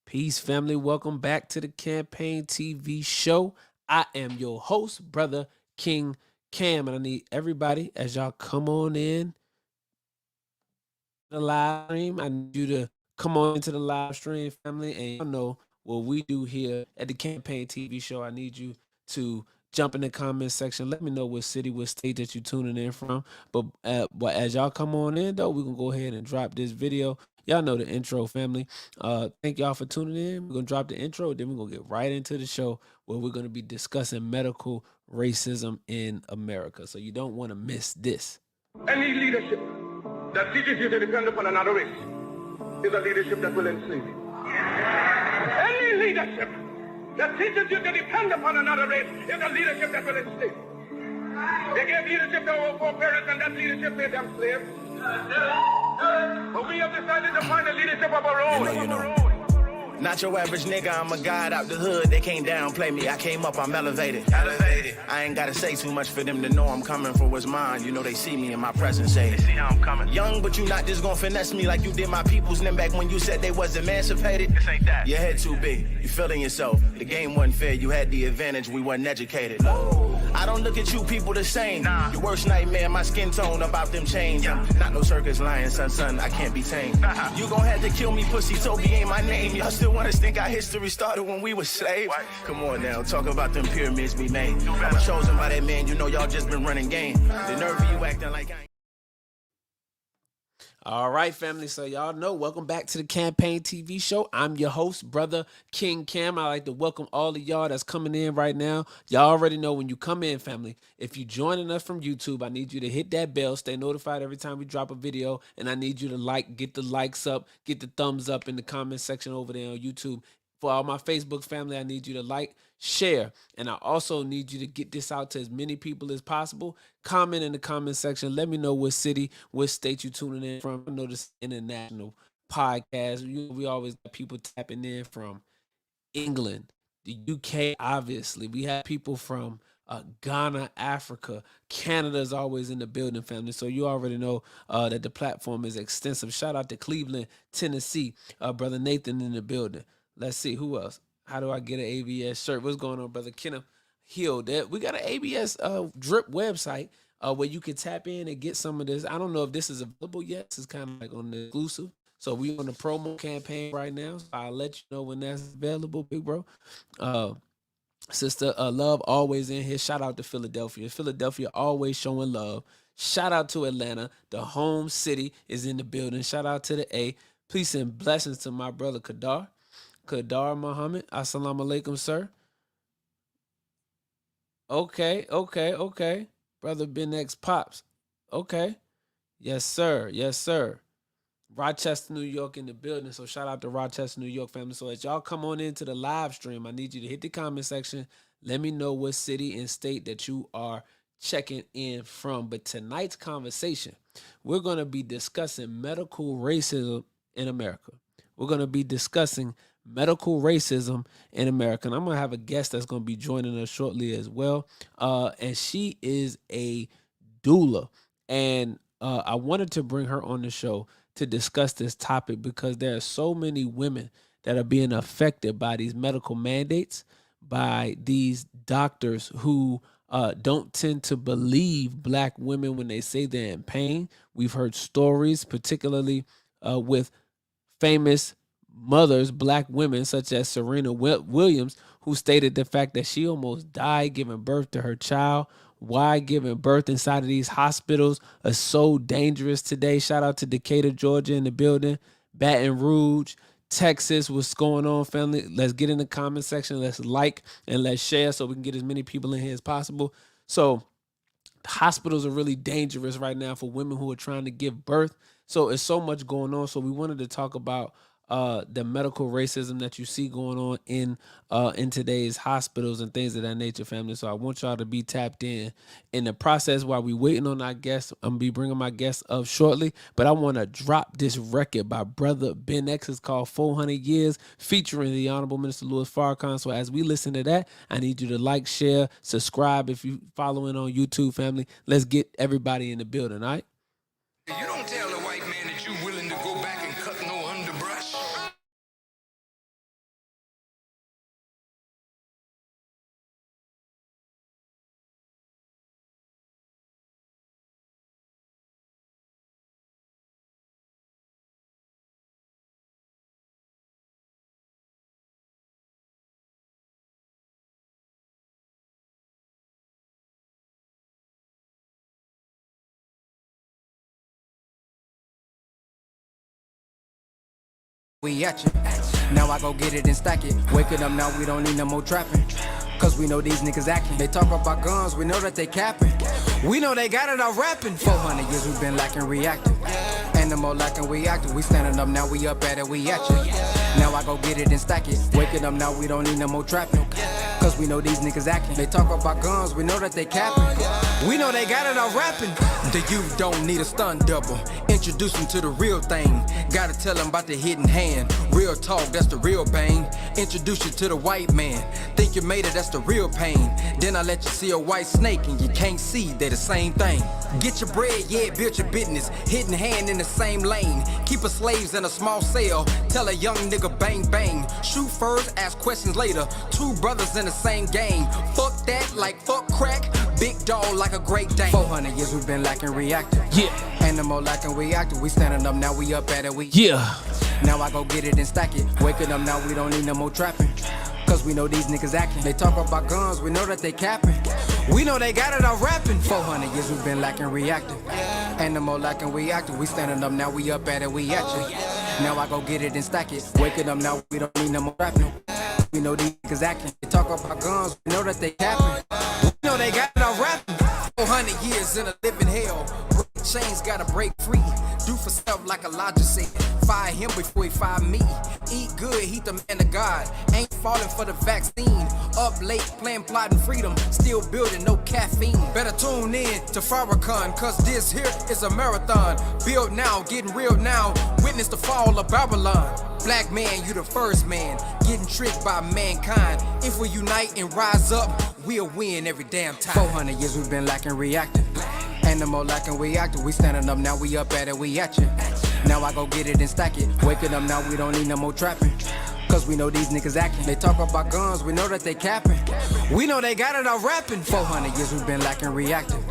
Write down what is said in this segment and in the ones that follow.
Peace, family. Welcome back to the Campaign TV show. I am your host, Brother King Cam, and I need everybody as y'all come on in the live stream. I need you to come on into the live stream, family, and y'all know what we do here at the Campaign TV show. I need you to jump in the comment section. Let me know what city, what state that you're tuning in from. But as y'all come on in, though, we're gonna go ahead and drop this video. Y'all know the intro, family. Thank y'all for tuning in. We're gonna drop the intro, then we're gonna get right into the show where we're gonna be discussing medical racism in America. So you don't want to miss this. Any leadership that teaches you to depend upon another race is a leadership that will enslave you. Any leadership that teaches you to depend upon another race is a leadership that will enslave you. They gave leadership to our foreparents, and that leadership made them slaves. But we have decided to find a leadership of our own. Not your average nigga, I'm a guy out the hood. They can't downplay me. I came up, I'm elevated. I ain't gotta say too much for them to know I'm coming for what's mine. You know they see me in my presence, say they see how I'm coming. Young, but you not just gonna finesse me like you did my peoples. Then back when you said they was emancipated. This ain't that. Your head too big, you feeling yourself. The game wasn't fair, you had the advantage, we wasn't educated. I don't look at you people the same. Nah. Your worst nightmare, my skin tone about them chains. Yeah. Not no circus lion, son, I can't be tamed. You gon' have to kill me, pussy, Toby ain't my name. Y'all still want us think our history started when we were slaves? What? Come on now, talk about them pyramids we made. I'm chosen by that man, you know y'all just been running game. The nerve of you acting like I ain't. All right, family. So y'all know, welcome back to the Campaign TV show. I'm your host, Brother King Cam. I like to welcome all of y'all that's coming in right now. Y'all already know when you come in, family, if you're joining us from YouTube, I need you to hit that bell, stay notified every time we drop a video, and I need you to get the likes up, get the thumbs up in the comment section over there on YouTube. For all my Facebook family, I need you to like, share, and I also need you to get this out to as many people as possible. Comment in the comment section. Let me know what city, what state you tuning in from. I know this international podcast. We always got people tapping in from England, the UK, obviously. We have people from Ghana, Africa. Canada is always in the building, family. So you already know that the platform is extensive. Shout out to Cleveland, Tennessee. Brother Nathan in the building. Let's see, who else? How do I get an ABS shirt? What's going on, Brother Kenneth Hill? We got an ABS drip website where you can tap in and get some of this. I don't know if this is available yet. It's kind of like on the exclusive. So we on the promo campaign right now. So I'll let you know when that's available, big bro. Sister Love always in here. Shout out to Philadelphia. Philadelphia always showing love. Shout out to Atlanta. The home city is in the building. Shout out to the A. Peace and blessings to my brother Kadar Muhammad. Assalamu alaikum, sir. Okay. Brother Ben X Pops. Okay. Yes, sir. Rochester, New York in the building. So shout out to Rochester, New York family. So as y'all come on into the live stream, I need you to hit the comment section. Let me know what city and state that you are checking in from. But tonight's conversation, we're going to be discussing medical racism in America. We're going to be discussing medical racism in America. And I'm going to have a guest that's going to be joining us shortly as well. And she is a doula. And I wanted to bring her on the show to discuss this topic because there are so many women that are being affected by these medical mandates, by these doctors who don't tend to believe Black women when they say they're in pain. We've heard stories, particularly with famous mothers, Black women, such as Serena Williams, who stated the fact that she almost died giving birth to her child. Why giving birth inside of these hospitals is so dangerous today. Shout out to Decatur, Georgia in the building. Baton Rouge, Texas. What's going on, family? Let's get in the comment section. Let's like and let's share so we can get as many people in here as possible. So hospitals are really dangerous right now for women who are trying to give birth. So it's so much going on. So we wanted to talk about the medical racism that you see going on in today's hospitals and things of that nature, family. So I want y'all to be tapped in the process while we waiting on our guests. I'm gonna be bringing my guests up shortly, but I want to drop this record by Brother Ben X. It's called 400 Years, featuring the Honorable Minister Louis Farrakhan. So as we listen to that, I need you to like, share, subscribe if you following on YouTube, family. Let's get everybody in the building, all right? You don't tell the white man that you're willing to go back and cut no underbrush. we at you. Now I go get it and stack it. Waking up now, we don't need no more trapping. Cause we know these niggas acting. They talk about guns, we know that they capping. We know they got it all rapping. 400 years we've been lacking reacting. Animal lacking we acting. We standing up now, we up at it, we at you. Now I go get it and stack it. Waking up now, we don't need no more trapping. Cause we know these niggas acting. They talk about guns, we know that they capping. We know they got it all rapping. The youth don't need a stun double. Introduce them to the real thing. Gotta tell them about the hidden hand. Real talk, that's the real bang. Introduce you to the white man. Think you made it, that's the real pain. Then I let you see a white snake and you can't see they the same thing. Get your bread, yeah, build your business. Hidden hand in the same lane. Keep a slaves in a small cell. Tell a young nigga bang bang. Shoot first, ask questions later. Two brothers in the same game. Fuck that like fuck crack. Big dog like a Great Dane. 400 years we've been lacking reacting. Yeah. Animal lacking we acting. We standing up now, we up at it, we. Yeah. Now I go get it and stack it. Waking up now, we don't need no more trapping. Cause we know these niggas acting. They talk about guns, we know that they capping. We know they got it all rapping. 400 years we've been lacking reacting. Animal lacking we acting. We standing up now, we up at it, we at you. Now I go get it and stack it. Waking up now, we don't need no more trapping. We know these niggas acting. They talk about guns, we know that they capping. We know they got it all rapping. 400 years in a living hell. Chains gotta break free. Do for self like Elijah said. Fire him before he fire me. Eat good, he the man of God. Ain't falling for the vaccine. Up late, playing plotting freedom. Still building, no caffeine. Better tune in to Farrakhan, cause this here is a marathon. Build now, getting real now. Witness the fall of Babylon. Black man, you the first man. Getting tricked by mankind. If we unite and rise up, we'll win every damn time. 400 years we've been lacking reacting. Animal lacking we acting. We standing up now, we up at it, we at you. Now I go get it and stack it. Waking up now, we don't need no more trapping. Cause we know these niggas acting. They talk about guns, we know that they capping. We know they got it all rapping. 400 years we've been lacking reacting.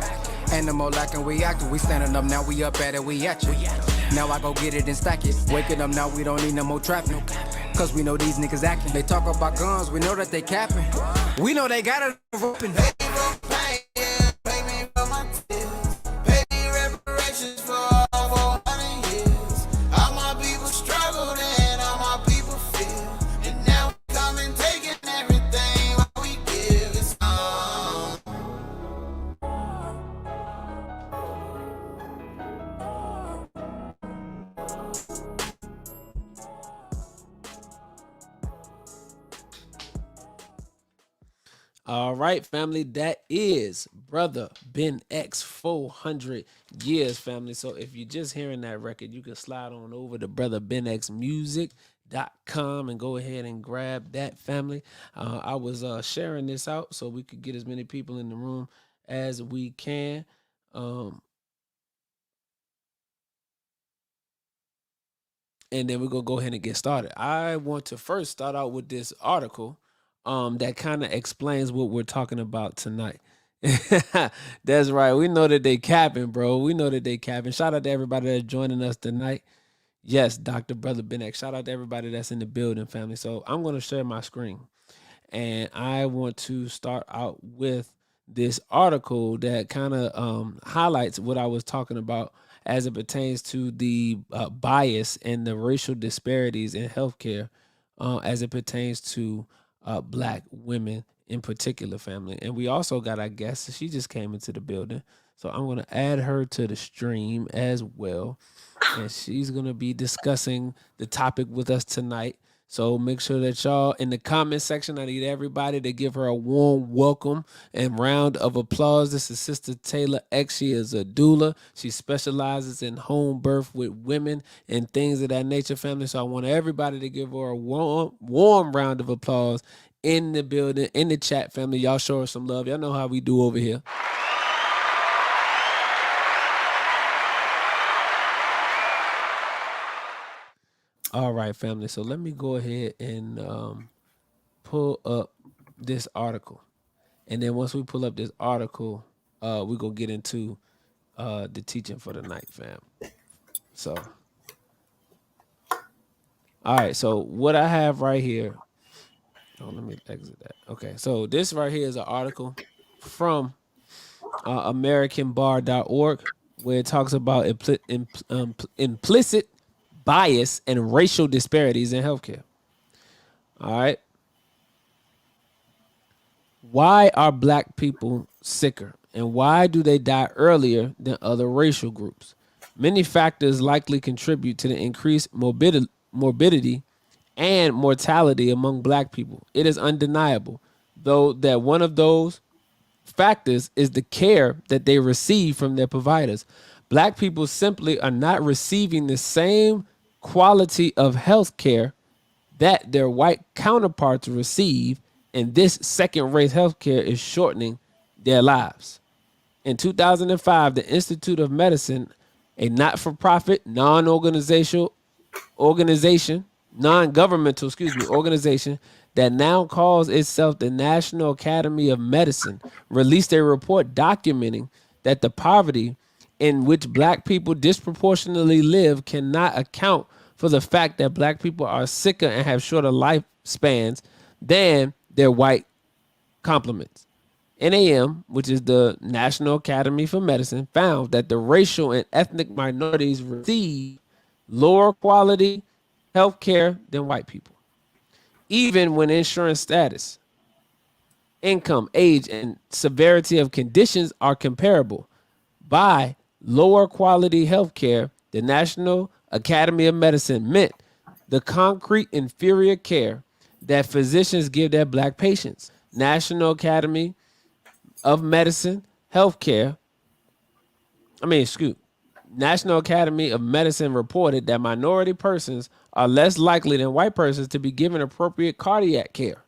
Animal lacking we acting. We standing up now, we up at it, we at you. Now I go get it and stack it. Waking up now, we don't need no more trapping. Cause we know these niggas acting. They talk about guns, we know that they capping. We know they got it all rapping. All right, family. That is Brother Ben X 400 years, family. So if you're just hearing that record, you can slide on over to brotherbenxmusic.com and go ahead and grab that, family. I was sharing this out so we could get as many people in the room as we can. And then we're going to go ahead and get started. I want to first start out with this article that kind of explains what we're talking about tonight. That's right. We know that they capping, bro. We know that they capping. Shout out to everybody that's joining us tonight. Yes, Dr. Brother Ben X. Shout out to everybody that's in the building, family. So I'm going to share my screen. And I want to start out with this article that kind of highlights what I was talking about as it pertains to the bias and the racial disparities in healthcare as it pertains to Black women in particular, family. And we also got our guest. She just came into the building. So I'm going to add her to the stream as well. And she's going to be discussing the topic with us tonight. So make sure that y'all in the comment section, I need everybody to give her a warm welcome and round of applause. This is Sister Taylor X. She is a doula. She specializes in home birth with women and things of that nature, family. So I want everybody to give her a warm round of applause in the building, in the chat, family. Y'all show her some love. Y'all know how we do over here. All right, family. So let me go ahead and pull up this article. And then once we pull up this article, we're going to get into the teaching for the night, fam. So, all right. So what I have right here. Oh, let me exit that. Okay. So this right here is an article from AmericanBar.org where it talks about implicit bias and racial disparities in healthcare. All right. Why are black people sicker? And why do they die earlier than other racial groups? Many factors likely contribute to the increased morbidity and mortality among black people. It is undeniable, though, that one of those factors is the care that they receive from their providers. Black people simply are not receiving the same quality of health care that their white counterparts receive, and this second-rate health care is shortening their lives. In 2005, the Institute of Medicine, a not-for-profit, non-governmental organization that now calls itself the National Academy of Medicine, released a report documenting that the poverty in which black people disproportionately live cannot account for the fact that black people are sicker and have shorter lifespans than their white complements. NAM, which is the National Academy for Medicine, found that the racial and ethnic minorities receive lower quality health care than white people, even when insurance status, income, age, and severity of conditions are comparable. By lower quality health care, the National Academy of Medicine meant the concrete inferior care that physicians give their black patients. National Academy of Medicine National Academy of Medicine reported that minority persons are less likely than white persons to be given appropriate cardiac care.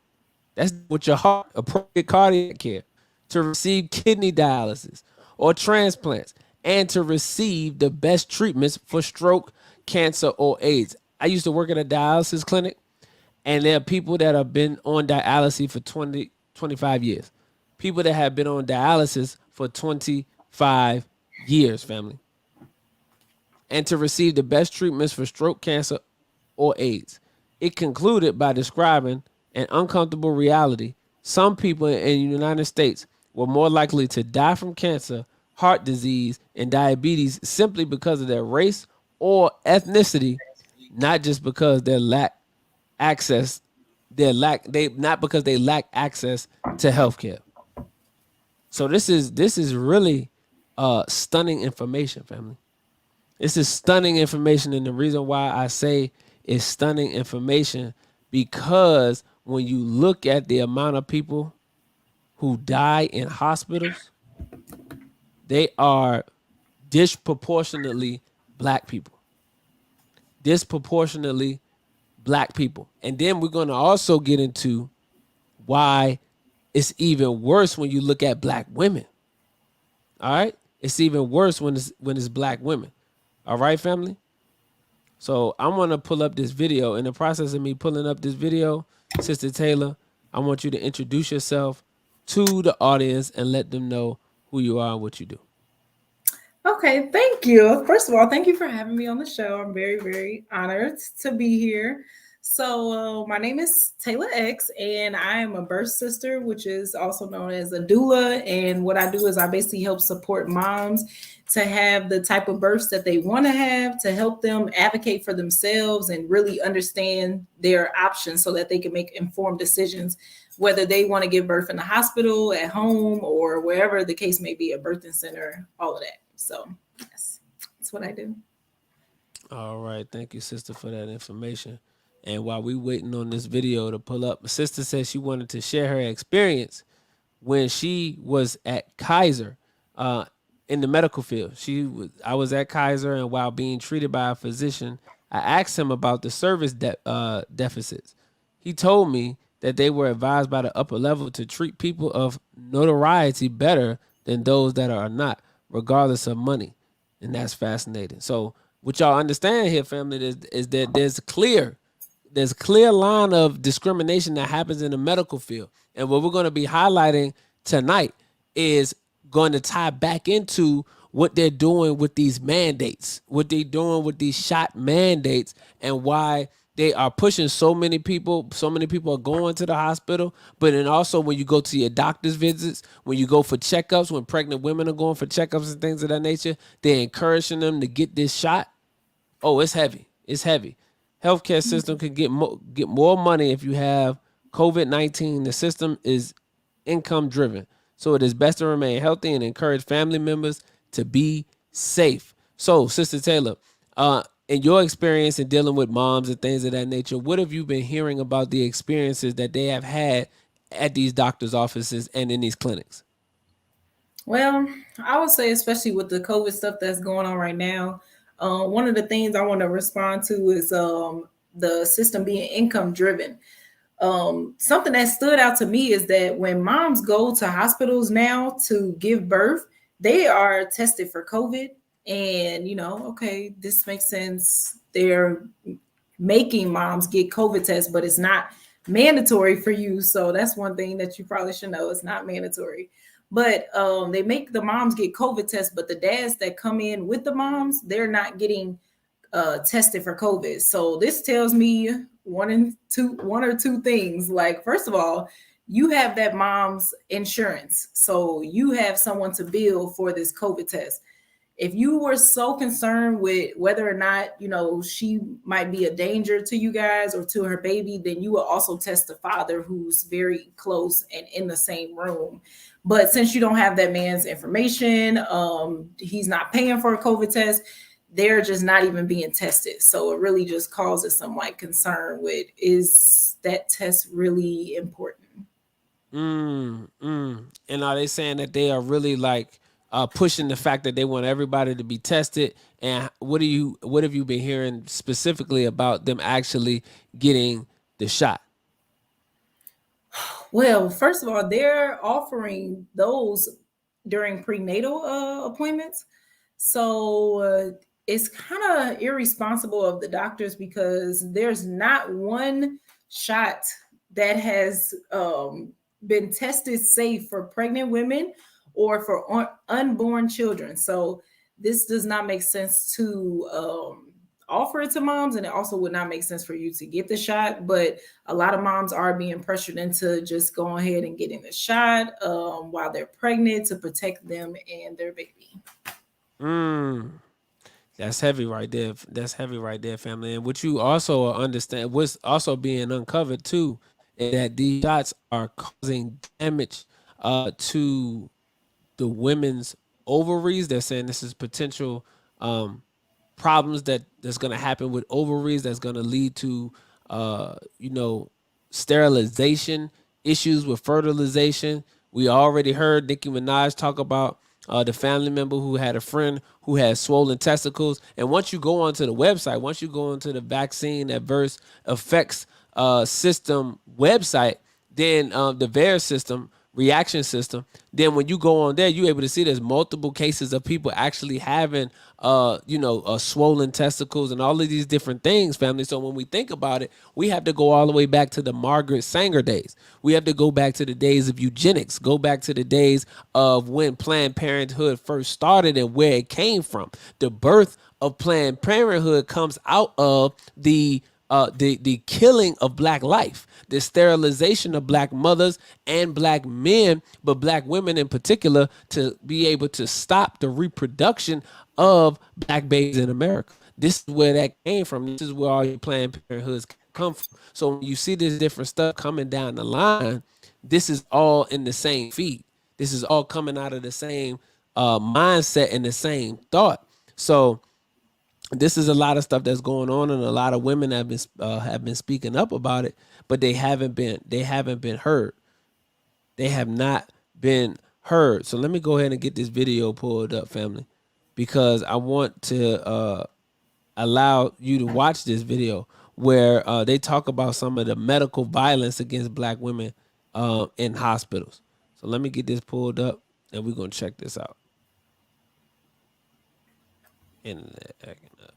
That's with your heart, appropriate cardiac care, to receive kidney dialysis or transplants, and to receive the best treatments for stroke, cancer, or AIDS. I used to work at a dialysis clinic, and there are people that have been on dialysis for 20, 25 years. People that have been on dialysis for 25 years, family. And to receive the best treatments for stroke, cancer, or AIDS. It concluded by describing an uncomfortable reality. Some people in the United States were more likely to die from cancer, heart disease, and diabetes simply because of their race or ethnicity, not just because they lack access. Not because they lack access to healthcare. So this is really stunning information, family. This is stunning information, and the reason why I say it's stunning information, because when you look at the amount of people who die in hospitals, they are disproportionately black people. Disproportionately black people. And then we're going to also get into why it's even worse when you look at black women. All right? It's even worse when it's black women. All right, family? So I want to pull up this video. In the process of me pulling up this video, Sister Taylor, I want you to introduce yourself to the audience and let them know who you are and what you do. Okay, thank you. First of all, thank you for having me on the show. I'm very, very honored to be here. So my name is Taylor X, and I am a birth sister, which is also known as a doula. And what I do is I basically help support moms to have the type of births that they want to have, to help them advocate for themselves and really understand their options so that they can make informed decisions, whether they want to give birth in the hospital, at home, or wherever the case may be, a birthing center, all of that. So yes, that's what I do. All right. Thank you, sister, for that information. And while we waiting on this video to pull up, my sister said she wanted to share her experience when she was at Kaiser in the medical field. I was at Kaiser, and while being treated by a physician, I asked him about the service deficits. He told me that they were advised by the upper level to treat people of notoriety better than those that are not, regardless of money. And that's fascinating. So what y'all understand here, family, is that there's a clear line of discrimination that happens in the medical field. And what we're going to be highlighting tonight is going to tie back into what they're doing with these mandates, what they're doing with these shot mandates, and why they are pushing so many people. So many people are going to the hospital, but then also when you go to your doctor's visits, when you go for checkups, when pregnant women are going for checkups and things of that nature, they're encouraging them to get this shot. Oh, it's heavy. It's heavy. Healthcare system can get more money if you have COVID-19. The system is income driven, so it is best to remain healthy and encourage family members to be safe. So, Sister Taylor, in your experience in dealing with moms and things of that nature, what have you been hearing about the experiences that they have had at these doctors' offices and in these clinics? Well, I would say, especially with the COVID stuff that's going on right now, one of the things I want to respond to is the system being income driven. Something that stood out to me is that when moms go to hospitals now to give birth, they are tested for COVID. And, okay, this makes sense. They're making moms get COVID tests, but it's not mandatory for you. So that's one thing that you probably should know. It's not mandatory. But they make the moms get COVID tests, but the dads that come in with the moms, they're not getting tested for COVID. So this tells me one or two things. Like, first of all, you have that mom's insurance. So you have someone to bill for this COVID test. If you were so concerned with whether or not, she might be a danger to you guys or to her baby, then you will also test the father who's very close and in the same room. But since you don't have that man's information, he's not paying for a COVID test, they're just not even being tested. So it really just causes some concern with, is that test really important? And are they saying that they are really pushing the fact that they want everybody to be tested? And what have you been hearing specifically about them actually getting the shot? Well, first of all, they're offering those during prenatal appointments. So it's kind of irresponsible of the doctors because there's not one shot that has been tested safe for pregnant women or for unborn children. So this does not make sense to offer it to moms, and it also would not make sense for you to get the shot. But a lot of moms are being pressured into just going ahead and getting the shot while they're pregnant to protect them and their baby. That's heavy right there. That's heavy right there, family. And what you also understand, what's also being uncovered too, is that these shots are causing damage to the women's ovaries. They're saying this is potential problems that's going to happen with ovaries that's going to lead to sterilization issues with fertilization. We already heard Nicki Minaj talk about the family member who had a friend who had swollen testicles. And once you go onto the website, once you go into the Vaccine Adverse Effects System website, then the VAERS system, reaction system, then when you go on there, you're able to see there's multiple cases of people actually having swollen testicles and all of these different things, family. So when we think about it, we have to go all the way back to the Margaret Sanger days. We have to go back to the days of eugenics, go back to the days of when Planned Parenthood first started and where it came from. The birth of Planned Parenthood comes out of the killing of black life, the sterilization of black mothers and black men, but black women in particular, to be able to stop the reproduction of black babies in America. This is where that came from. This is where all your Planned Parenthoods come from. So when you see this different stuff coming down the line, this is all in the same feed. This is all coming out of the same mindset and the same thought. So this is a lot of stuff that's going on, and a lot of women have been speaking up about it, but they haven't been heard. They have not been heard. So let me go ahead and get this video pulled up, family, because I want to allow you to watch this video where they talk about some of the medical violence against black women in hospitals. So let me get this pulled up, and we're gonna check this out. Internet acting up.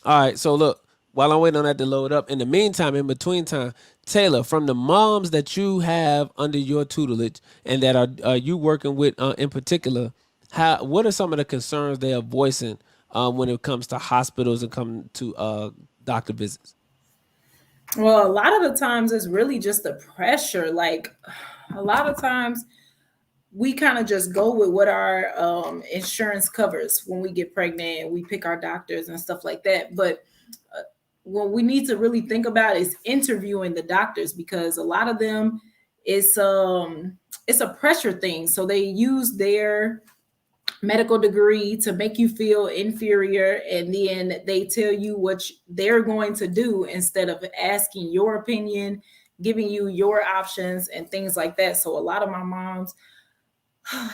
All right, so look, while I'm waiting on that to load up, in the meantime, in between time, Taylor, from the moms that you have under your tutelage and that are you working with in particular, what are some of the concerns they are voicing when it comes to hospitals and come to doctor visits? Well, a lot of the times it's really just the pressure. Like a lot of times we kind of just go with what our insurance covers when we get pregnant. We pick our doctors and stuff like that. But what we need to really think about is interviewing the doctors, because a lot of them it's a pressure thing. So they use their medical degree to make you feel inferior, and then they tell you what they're going to do instead of asking your opinion, giving you your options and things like that. So a lot of my moms,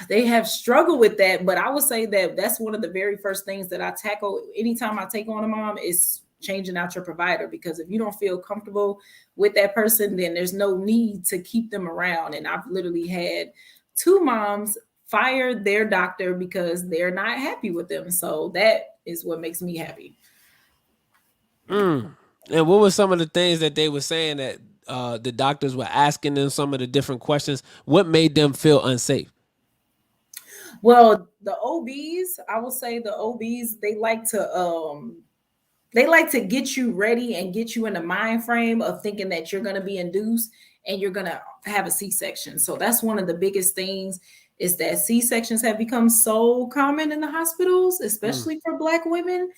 they have struggled with that, but I would say that that's one of the very first things that I tackle anytime I take on a mom is changing out your provider, because if you don't feel comfortable with that person, then there's no need to keep them around. And I've literally had 2 moms fire their doctor because they're not happy with them. So that is what makes me happy. And what were some of the things that they were saying that the doctors were asking them, some of the different questions? What made them feel unsafe? Well, the OBs, I will say the OBs, they like to get you ready and get you in the mind frame of thinking that you're going to be induced and you're going to have a C-section. So that's one of the biggest things, is that C-sections have become so common in the hospitals, especially for Black women,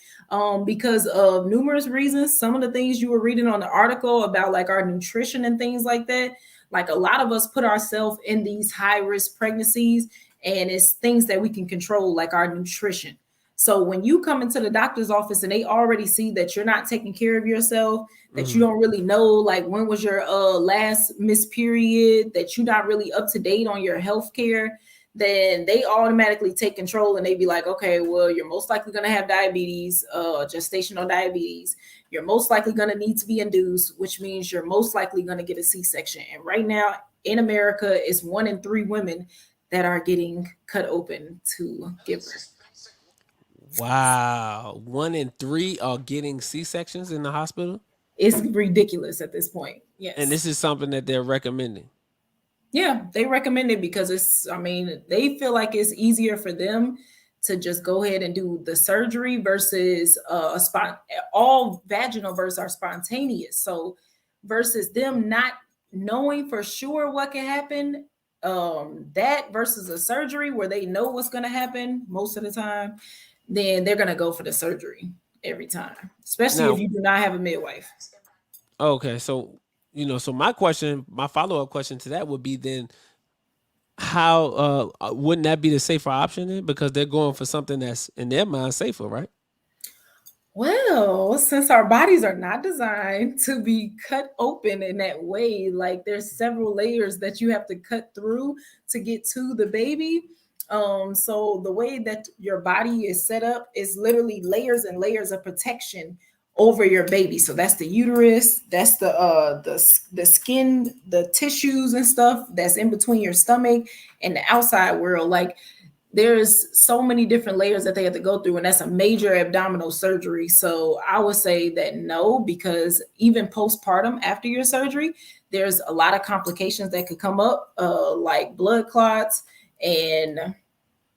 because of numerous reasons. Some of the things you were reading on the article about like our nutrition and things like that, like a lot of us put ourselves in these high-risk pregnancies, and it's things that we can control, like our nutrition. So when you come into the doctor's office and they already see that you're not taking care of yourself, that you don't really know, like when was your last missed period, that you're not really up to date on your health care, then they automatically take control and they be like, okay, well, you're most likely going to have diabetes, gestational diabetes. You're most likely going to need to be induced, which means you're most likely going to get a C-section. And right now in America, it's 1 in 3 women that are getting cut open to give birth. Wow. 1 in 3 are getting C-sections in the hospital? It's ridiculous at this point. Yes. And this is something that they're recommending. Yeah, they recommend it because they feel like it's easier for them to just go ahead and do the surgery versus all vaginal births are spontaneous. So versus them not knowing for sure what can happen, that versus a surgery where they know what's going to happen most of the time, then they're going to go for the surgery every time, especially if you do not have a midwife. Okay, so so my follow-up question to that would be then, how wouldn't that be the safer option then? Because they're going for something that's in their mind safer, right? Well, since our bodies are not designed to be cut open in that way, like there's several layers that you have to cut through to get to the baby. So the way that your body is set up is literally layers and layers of protection over your baby. So that's the uterus, that's the skin, the tissues and stuff that's in between your stomach and the outside world. Like there's so many different layers that they have to go through, and that's a major abdominal surgery. So I would say that no, because even postpartum after your surgery, there's a lot of complications that could come up, like blood clots and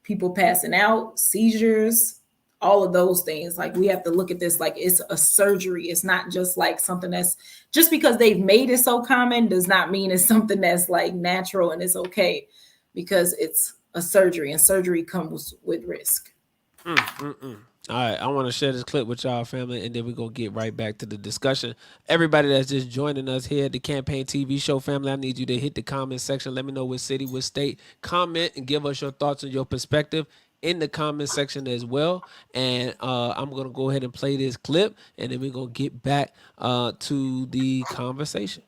people passing out, seizures, all of those things. Like we have to look at this like it's a surgery. It's not just like something that's just because they've made it so common does not mean it's something that's like natural and it's okay, because it's a surgery and surgery comes with risk. All right, I want to share this clip with y'all, family, and then we're going to get right back to the discussion. Everybody that's just joining us here at the Campaign TV show, family, I need you to hit the comment section. Let me know what city, what state. Comment and give us your thoughts and your perspective in the comment section as well. And I'm going to go ahead and play this clip, and then we're going to get back to the conversation.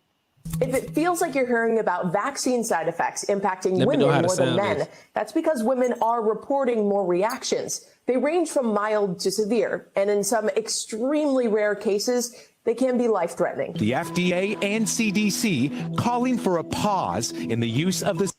If it feels like you're hearing about vaccine side effects impacting women more than men, that's because women are reporting more reactions. They range from mild to severe, and in some extremely rare cases, they can be life-threatening. The FDA and CDC calling for a pause in the use of the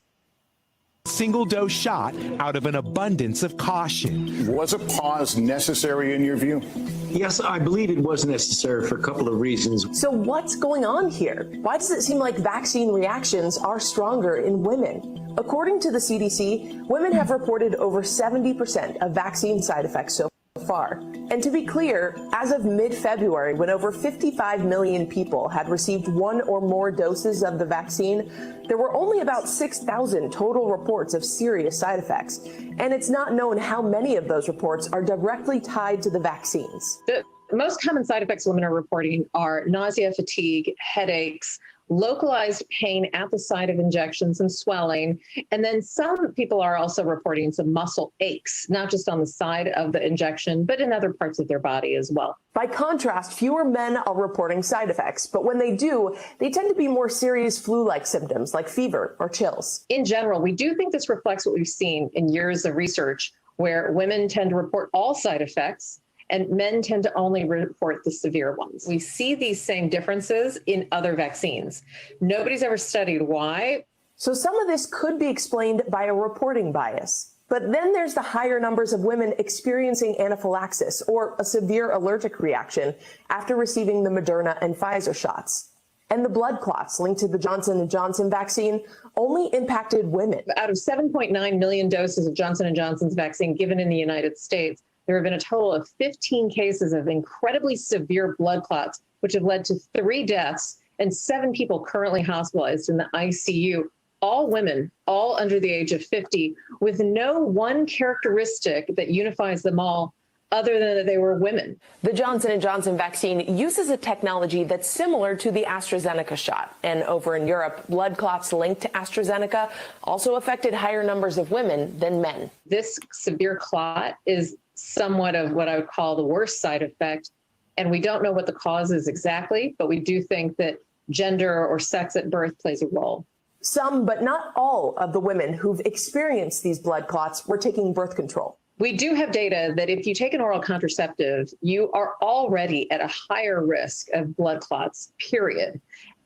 single-dose shot out of an abundance of caution. Was a pause necessary in your view? Yes, I believe it was necessary for a couple of reasons. So what's going on here? Why does it seem like vaccine reactions are stronger in women? According to the CDC, women have reported over 70% of vaccine side effects so far. And to be clear, as of mid-February, when over 55 million people had received one or more doses of the vaccine, there were only about 6,000 total reports of serious side effects. And it's not known how many of those reports are directly tied to the vaccines. The most common side effects women are reporting are nausea, fatigue, headaches, localized pain at the site of injections and swelling. And then some people are also reporting some muscle aches, not just on the side of the injection, but in other parts of their body as well. By contrast, fewer men are reporting side effects, but when they do, they tend to be more serious flu-like symptoms like fever or chills. In general, we do think this reflects what we've seen in years of research, where women tend to report all side effects and men tend to only report the severe ones. We see these same differences in other vaccines. Nobody's ever studied why. So some of this could be explained by a reporting bias. But then there's the higher numbers of women experiencing anaphylaxis or a severe allergic reaction after receiving the Moderna and Pfizer shots. And the blood clots linked to the Johnson & Johnson vaccine only impacted women. Out of 7.9 million doses of Johnson & Johnson's vaccine given in the United States, there have been a total of 15 cases of incredibly severe blood clots, which have led to 3 deaths and 7 people currently hospitalized in the ICU, all women, all under the age of 50, with no one characteristic that unifies them all other than that they were women. The Johnson & Johnson vaccine uses a technology that's similar to the AstraZeneca shot. And over in Europe, blood clots linked to AstraZeneca also affected higher numbers of women than men. This severe clot is somewhat of what I would call the worst side effect. And we don't know what the cause is exactly, but we do think that gender or sex at birth plays a role. Some, but not all, of the women who've experienced these blood clots were taking birth control. We do have data that if you take an oral contraceptive, you are already at a higher risk of blood clots, period.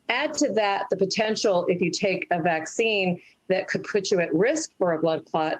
Add to that the potential, if you take a vaccine that could put you at risk for a blood clot,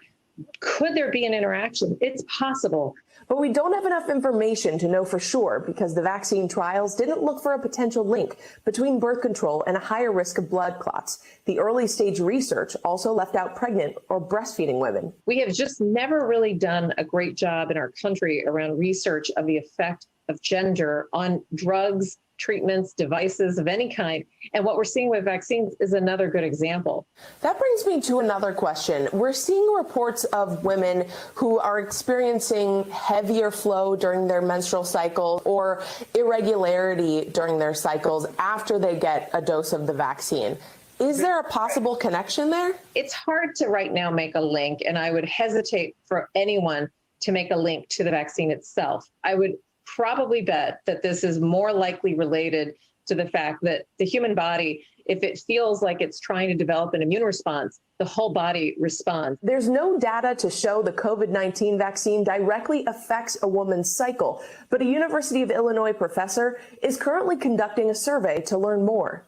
could there be an interaction? It's possible. But we don't have enough information to know for sure because the vaccine trials didn't look for a potential link between birth control and a higher risk of blood clots. The early stage research also left out pregnant or breastfeeding women. We have just never really done a great job in our country around research of the effect of gender on drugs, treatments, devices of any kind. And what we're seeing with vaccines is another good example. That brings me to another question. We're seeing reports of women who are experiencing heavier flow during their menstrual cycle or irregularity during their cycles after they get a dose of the vaccine. Is there a possible connection there? It's hard to right now make a link, and I would hesitate for anyone to make a link to the vaccine itself. I would probably bet that this is more likely related to the fact that the human body, if it feels like it's trying to develop an immune response, the whole body responds. There's no data to show the COVID-19 vaccine directly affects a woman's cycle, but a University of Illinois professor is currently conducting a survey to learn more.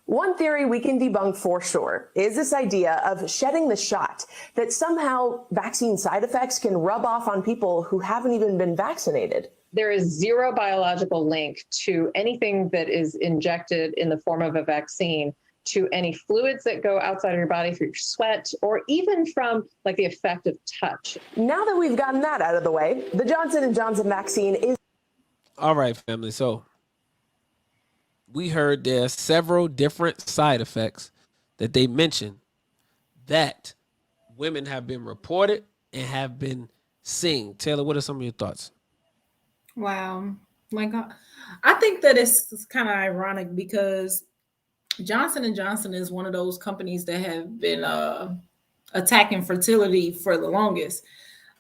One theory we can debunk for sure is this idea of shedding the shot, that somehow vaccine side effects can rub off on people who haven't even been vaccinated. There is zero biological link to anything that is injected in the form of a vaccine to any fluids that go outside of your body through your sweat or even from like the effect of touch. Now that we've gotten that out of the way, the Johnson & Johnson vaccine is... All right, family. So we heard there are several different side effects that they mentioned that women have been reported and have been seeing. Taylor, what are some of your thoughts? Wow. My God. I think that it's kind of ironic because Johnson & Johnson is one of those companies that have been attacking fertility for the longest.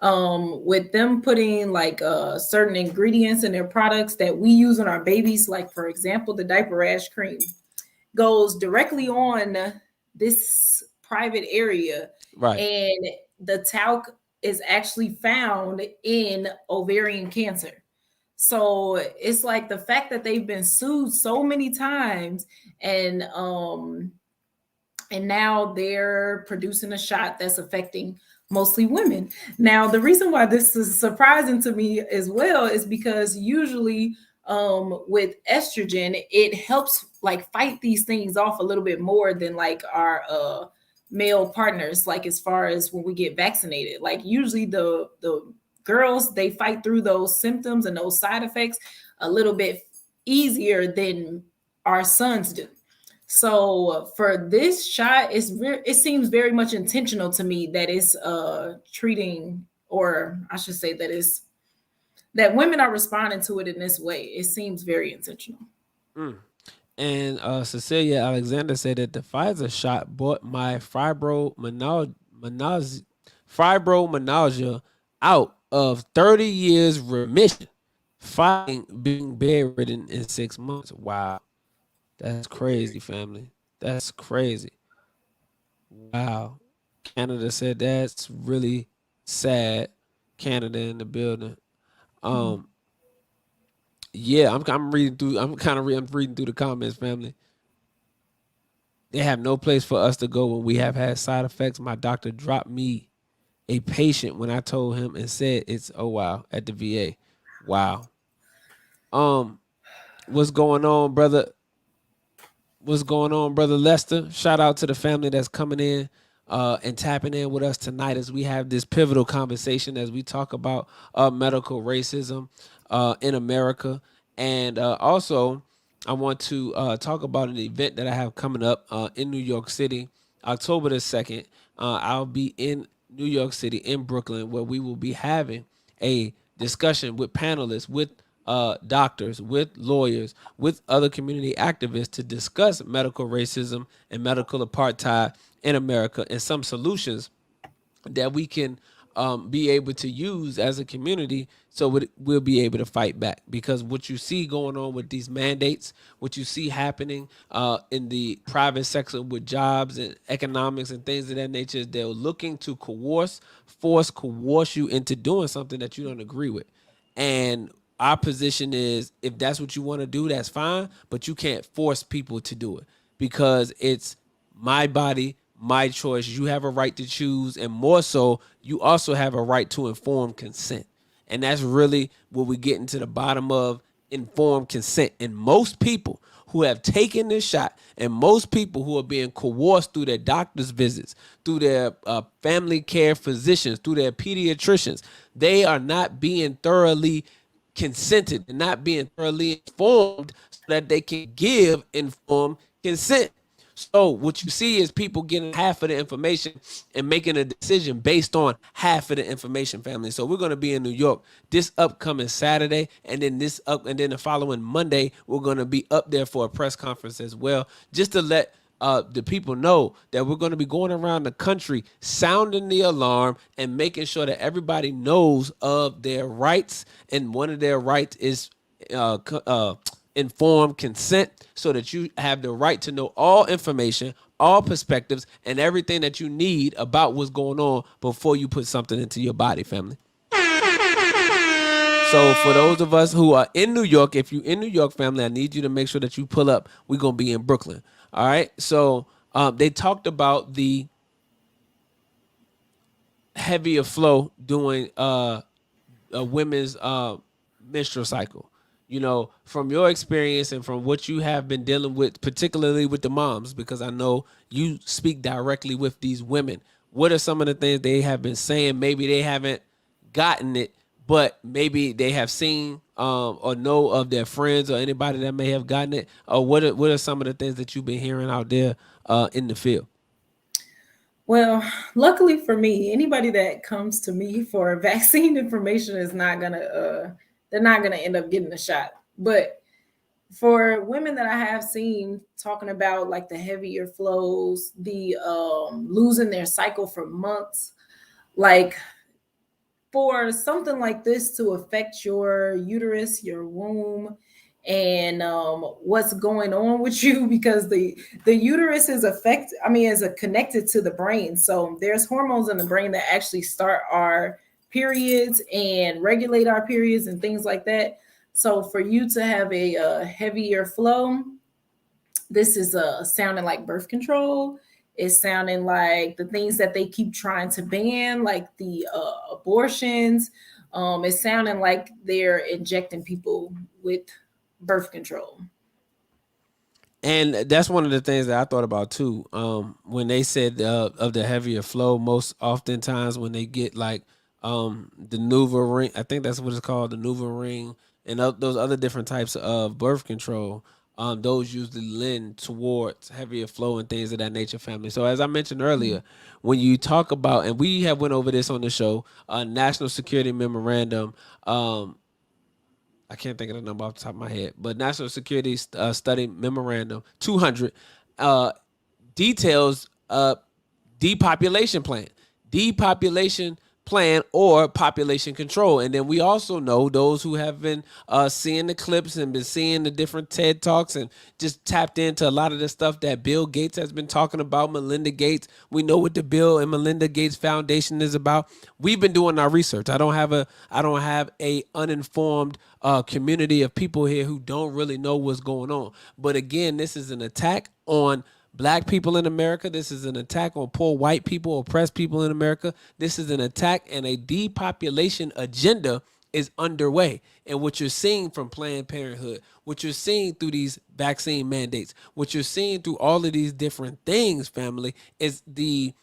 With them putting like certain ingredients in their products that we use on our babies, like for example, the diaper rash cream goes directly on this private area. Right. And the talc is actually found in ovarian cancer. So it's like the fact that they've been sued so many times and And now they're producing a shot that's affecting mostly women. Now, the reason why this is surprising to me as well is because usually with estrogen, it helps like fight these things off a little bit more than like our male partners, like as far as when we get vaccinated. Like usually the girls, they fight through those symptoms and those side effects a little bit easier than our sons do. So for this shot, it seems very much intentional to me that it's treating, or I should say that women are responding to it in this way. It seems very intentional. And Cecilia Alexander said that the Pfizer shot brought my fibromyalgia out of 30 years remission, fighting being bedridden in 6 months. Wow. That's crazy, family. That's crazy. Wow. Canada said that's really sad. Canada in the building. Yeah, I'm reading through. I'm reading through the comments, family. They have no place for us to go when we have had side effects. My doctor dropped me a patient when I told him and said it's at the VA. Wow. What's going on, brother? What's going on, brother Lester? Shout out to the family that's coming in and tapping in with us tonight as we have this pivotal conversation as we talk about medical racism in America. And also, I want to talk about an event that I have coming up in New York City, October the 2nd. I'll be in New York City, in Brooklyn, where we will be having a discussion with panelists, with doctors, with lawyers, with other community activists to discuss medical racism and medical apartheid in America and some solutions that we can be able to use as a community so we'll be able to fight back. Because what you see going on with these mandates, what you see happening in the private sector with jobs and economics and things of that nature, is they're looking to coerce you into doing something that you don't agree with. And our position is, if that's what you want to do, that's fine, but you can't force people to do it because it's my body, my choice. You have a right to choose, and more so, you also have a right to informed consent. And that's really what we get into the bottom of, informed consent. And most people who have taken this shot and most people who are being coerced through their doctor's visits, through their family care physicians, through their pediatricians, they are not being thoroughly consented and not being thoroughly informed so that they can give informed consent. So what you see is people getting half of the information and making a decision based on half of the information, family. So we're going to be in New York this upcoming Saturday, and then the following Monday we're going to be up there for a press conference as well, just to let the people know that we're going to be going around the country sounding the alarm and making sure that everybody knows of their rights. And one of their rights is informed consent, so that you have the right to know all information, all perspectives, and everything that you need about what's going on before you put something into your body, family. So for those of us who are in New York, if you're in New York, family, I need you to make sure that you pull up. We're going to be in Brooklyn. All right. So they talked about the heavier flow during a women's menstrual cycle. You know, from your experience and from what you have been dealing with, particularly with the moms, because I know you speak directly with these women. What are some of the things they have been saying? Maybe they haven't gotten it, but maybe they have seen or know of their friends or anybody that may have gotten it. Or what are some of the things that you've been hearing out there in the field? Well, luckily for me, anybody that comes to me for vaccine information is not gonna they're not gonna end up getting a shot. But for women that I have seen talking about like the heavier flows, the losing their cycle for months, like for something like this to affect your uterus, your womb, and what's going on with you, because the uterus is connected to the brain. So there's hormones in the brain that actually start our periods and regulate our periods and things like that. So for you to have a heavier flow, this is sounding like birth control. It's sounding like the things that they keep trying to ban, like the abortions. It's sounding like they're injecting people with birth control. And that's one of the things that I thought about too. When they said of the heavier flow, most oftentimes when they get like the NuvaRing, I think that's what it's called, the NuvaRing, and those other different types of birth control, those usually lend towards heavier flow and things of that nature, family. So as I mentioned earlier, when you talk about, and we have went over this on the show, National Security Memorandum, I can't think of the number off the top of my head, but National Security Study Memorandum 200 details depopulation plan or population control. And then we also know those who have been seeing the clips and been seeing the different TED Talks and just tapped into a lot of the stuff that Bill Gates has been talking about, Melinda Gates. We know what the Bill and Melinda Gates Foundation is about. We've been doing our research. I don't have a uninformed community of people here who don't really know what's going on. But again, this is an attack on Black people in America. This is an attack on poor white people, oppressed people in America. This is an attack, and a depopulation agenda is underway. And what you're seeing from Planned Parenthood, what you're seeing through these vaccine mandates, what you're seeing through all of these different things, family, is the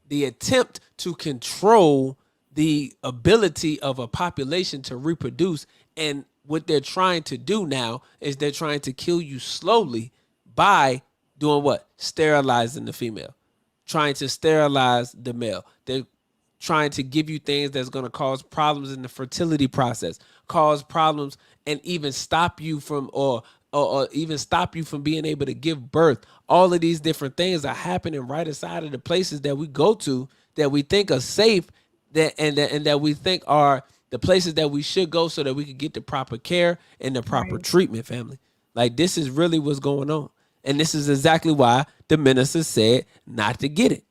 attempt to control the ability of a population to reproduce. And what they're trying to do now is they're trying to kill you slowly by doing what? Sterilizing the female, trying to sterilize the male. They're trying to give you things that's going to cause problems in the fertility process, cause problems, and even stop you from or even stop you from being able to give birth. All of these different things are happening right inside of the places that we go to that we think are safe, that we think are the places that we should go so that we could get the proper care and the proper treatment, family. Like, this is really what's going on. And this is exactly why the minister said not to get it.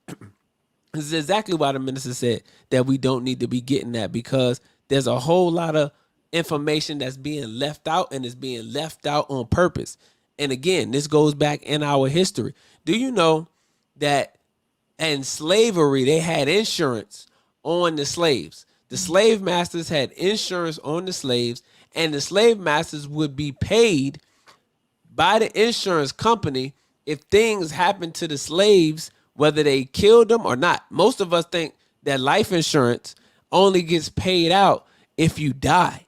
This is exactly why the minister said that we don't need to be getting that, because there's a whole lot of information that's being left out, and it's being left out on purpose. And again, this goes back in our history. Do you know that in slavery, they had insurance on the slaves? The slave masters had insurance on the slaves, and the slave masters would be paid by the insurance company if things happened to the slaves, whether they killed them or not. Most of us think that life insurance only gets paid out if you die.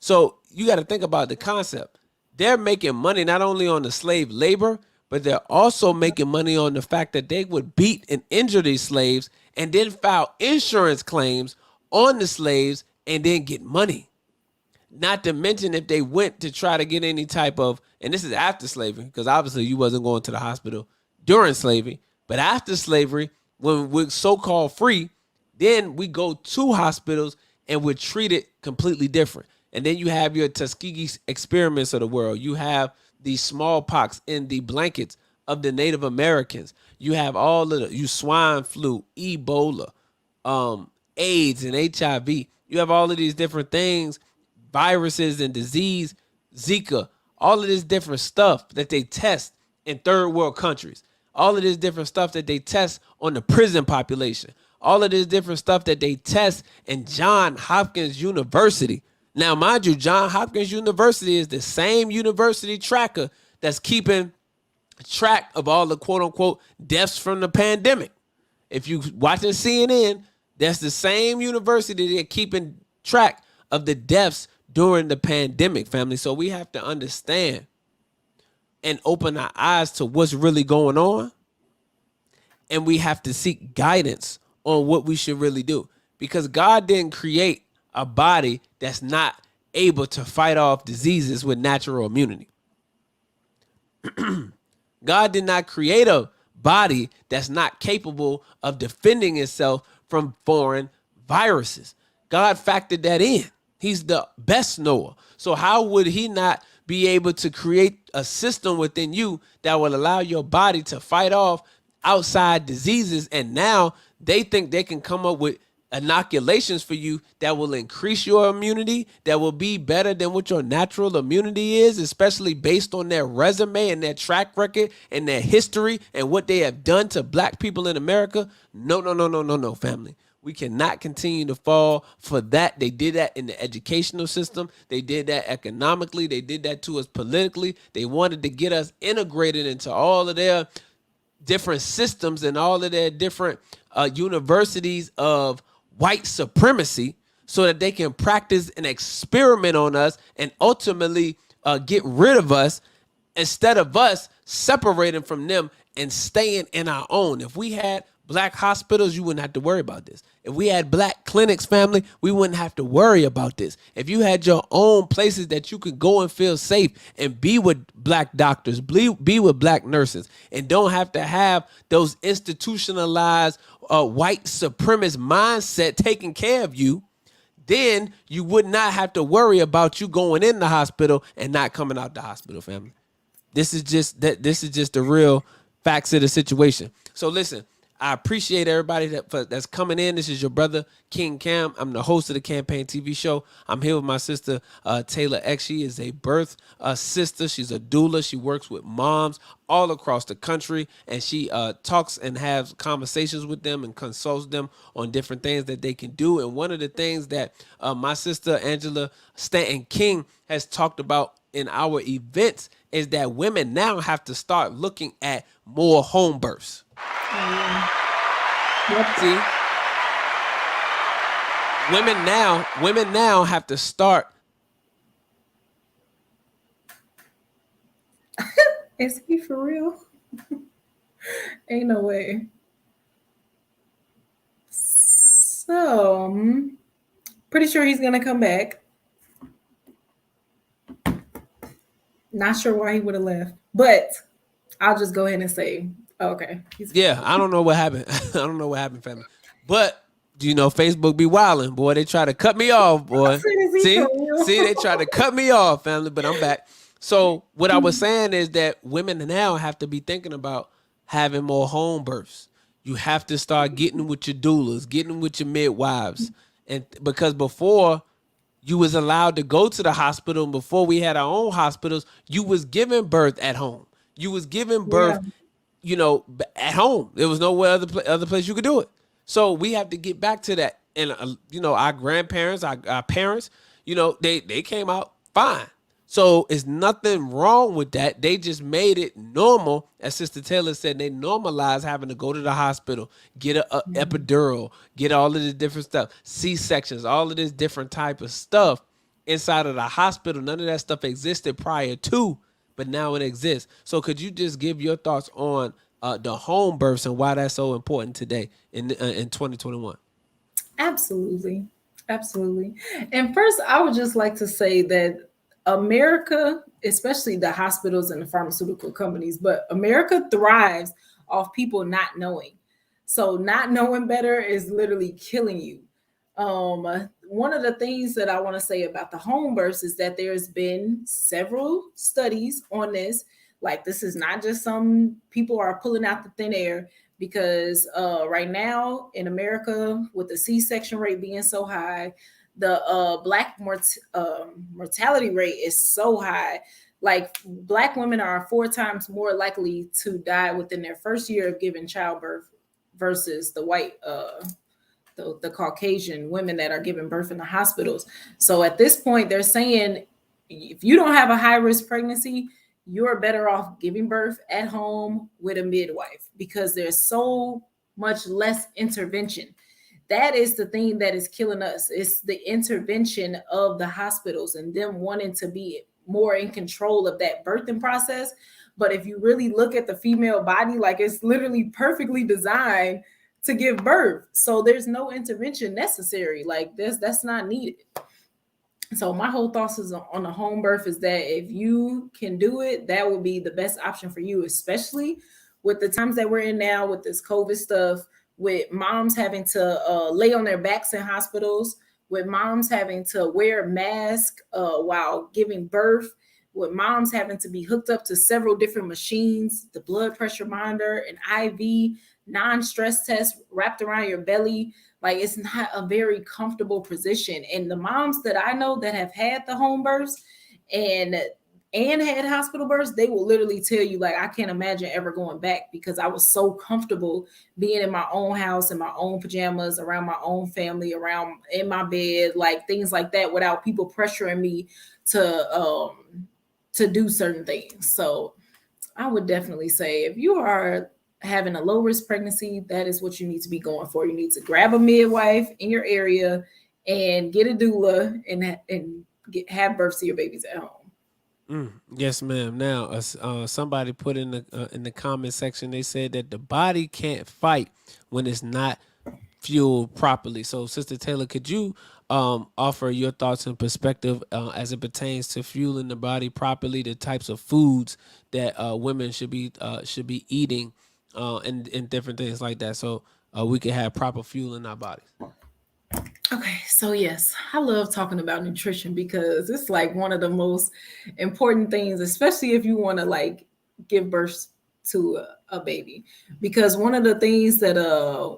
So you got to think about the concept. They're making money not only on the slave labor, but they're also making money on the fact that they would beat and injure these slaves and then file insurance claims on the slaves and then get money. Not to mention if they went to try to get any type of, and this is after slavery, because obviously you wasn't going to the hospital during slavery, but after slavery, when we're so-called free, then we go to hospitals and we're treated completely different. And then you have your Tuskegee experiments of the world. You have the smallpox in the blankets of the Native Americans. You have all of you swine flu, Ebola, AIDS and HIV. You have all of these different things, viruses and disease, Zika, all of this different stuff that they test in third world countries. All of this different stuff that they test on the prison population. All of this different stuff that they test in Johns Hopkins University. Now, mind you, Johns Hopkins University is the same university tracker that's keeping track of all the quote unquote deaths from the pandemic. If you watching CNN, that's the same university they're keeping track of the deaths during the pandemic, family. So we have to understand and open our eyes to what's really going on. And we have to seek guidance on what we should really do, because God didn't create a body that's not able to fight off diseases with natural immunity. God did not create a body that's not capable of defending itself from foreign viruses. God factored that in. He's the best knower. So how would he not be able to create a system within you that will allow your body to fight off outside diseases? And now they think they can come up with inoculations for you that will increase your immunity, that will be better than what your natural immunity is, especially based on their resume and their track record and their history and what they have done to black people in America. No, family. We cannot continue to fall for that. They did that in the educational system. They did that economically. They did that to us politically. They wanted to get us integrated into all of their different systems and all of their different universities of white supremacy so that they can practice an experiment on us and ultimately get rid of us instead of us separating from them and staying in our own. If we had black hospitals, you wouldn't have to worry about this. If we had black clinics, family, we wouldn't have to worry about this. If you had your own places that you could go and feel safe and be with black doctors, be with black nurses, and don't have to have those institutionalized white supremacist mindset taking care of you, then you would not have to worry about you going in the hospital and not coming out the hospital, family. This is just the real facts of the situation. So listen, I appreciate everybody that's coming in. This is your brother, King Cam. I'm the host of the Campaign TV show. I'm here with my sister, Taylor X. She is a birth sister. She's a doula. She works with moms all across the country, and she talks and has conversations with them and consults them on different things that they can do. And one of the things that my sister, Angela Stanton King, has talked about in our events is that women now have to start looking at more home births. See, women now have to start. Is he for real? Ain't no way. So, pretty sure he's gonna come back. Not sure why he would have left, but I'll just go ahead and say, okay. Yeah, I don't know what happened. I don't know what happened, family. But you know, Facebook be wilding, boy. They try to cut me off, boy. See, they try to cut me off, family. But I'm back. So what I was saying is that women now have to be thinking about having more home births. You have to start getting with your doulas, getting with your midwives, and because before you was allowed to go to the hospital, and before we had our own hospitals, you was giving birth at home. You was giving birth. Yeah. You know, at home. There was nowhere other place you could do it. So we have to get back to that. And, you know, our grandparents, our parents, you know, they came out fine. So it's nothing wrong with that. They just made it normal. As Sister Taylor said, they normalized having to go to the hospital, get an epidural, get all of this different stuff, C-sections, all of this different type of stuff inside of the hospital. None of that stuff existed prior to, but now it exists. So could you just give your thoughts on the home births and why that's so important today in 2021? Absolutely. And first, I would just like to say that America, especially the hospitals and the pharmaceutical companies, but America thrives off people not knowing. So not knowing better is literally killing you. One of the things that I want to say about the home births is that there's been several studies on this. Like, this is not just some people are pulling out the thin air, because right now in America, with the C-section rate being so high, the Black mortality rate is so high. Like, Black women are 4 times more likely to die within their first year of giving childbirth versus the white the Caucasian women that are giving birth in the hospitals. So at this point, they're saying if you don't have a high-risk pregnancy, you're better off giving birth at home with a midwife, because there's so much less intervention. That is the thing that is killing us. It's the intervention of the hospitals and them wanting to be more in control of that birthing process. But if you really look at the female body, like, it's literally perfectly designed to give birth. So there's no intervention necessary. Like, that's not needed. So my whole thoughts is on the home birth is that if you can do it, that would be the best option for you, especially with the times that we're in now with this COVID stuff, with moms having to lay on their backs in hospitals, with moms having to wear a mask while giving birth, with moms having to be hooked up to several different machines, the blood pressure monitor, an IV, non-stress test wrapped around your belly. Like, it's not a very comfortable position. And the moms that I know that have had the home births and had hospital births, they will literally tell you, like, I can't imagine ever going back because I was so comfortable being in my own house, in my own pajamas, around my own family, around in my bed, like things like that, without people pressuring me to do certain things. So I would definitely say if you are having a low risk pregnancy, that is what you need to be going for. You need to grab a midwife in your area and get a doula and have births to your babies at home. Yes, ma'am. Now, somebody put in the comment section, they said that the body can't fight when it's not fueled properly. So, Sister Taylor, could you offer your thoughts and perspective as it pertains to fueling the body properly, the types of foods that women should be eating, and different things like that, so we can have proper fuel in our bodies? Okay, so yes, I love talking about nutrition because it's like one of the most important things, especially if you want to like give birth to a baby. Because one of the things that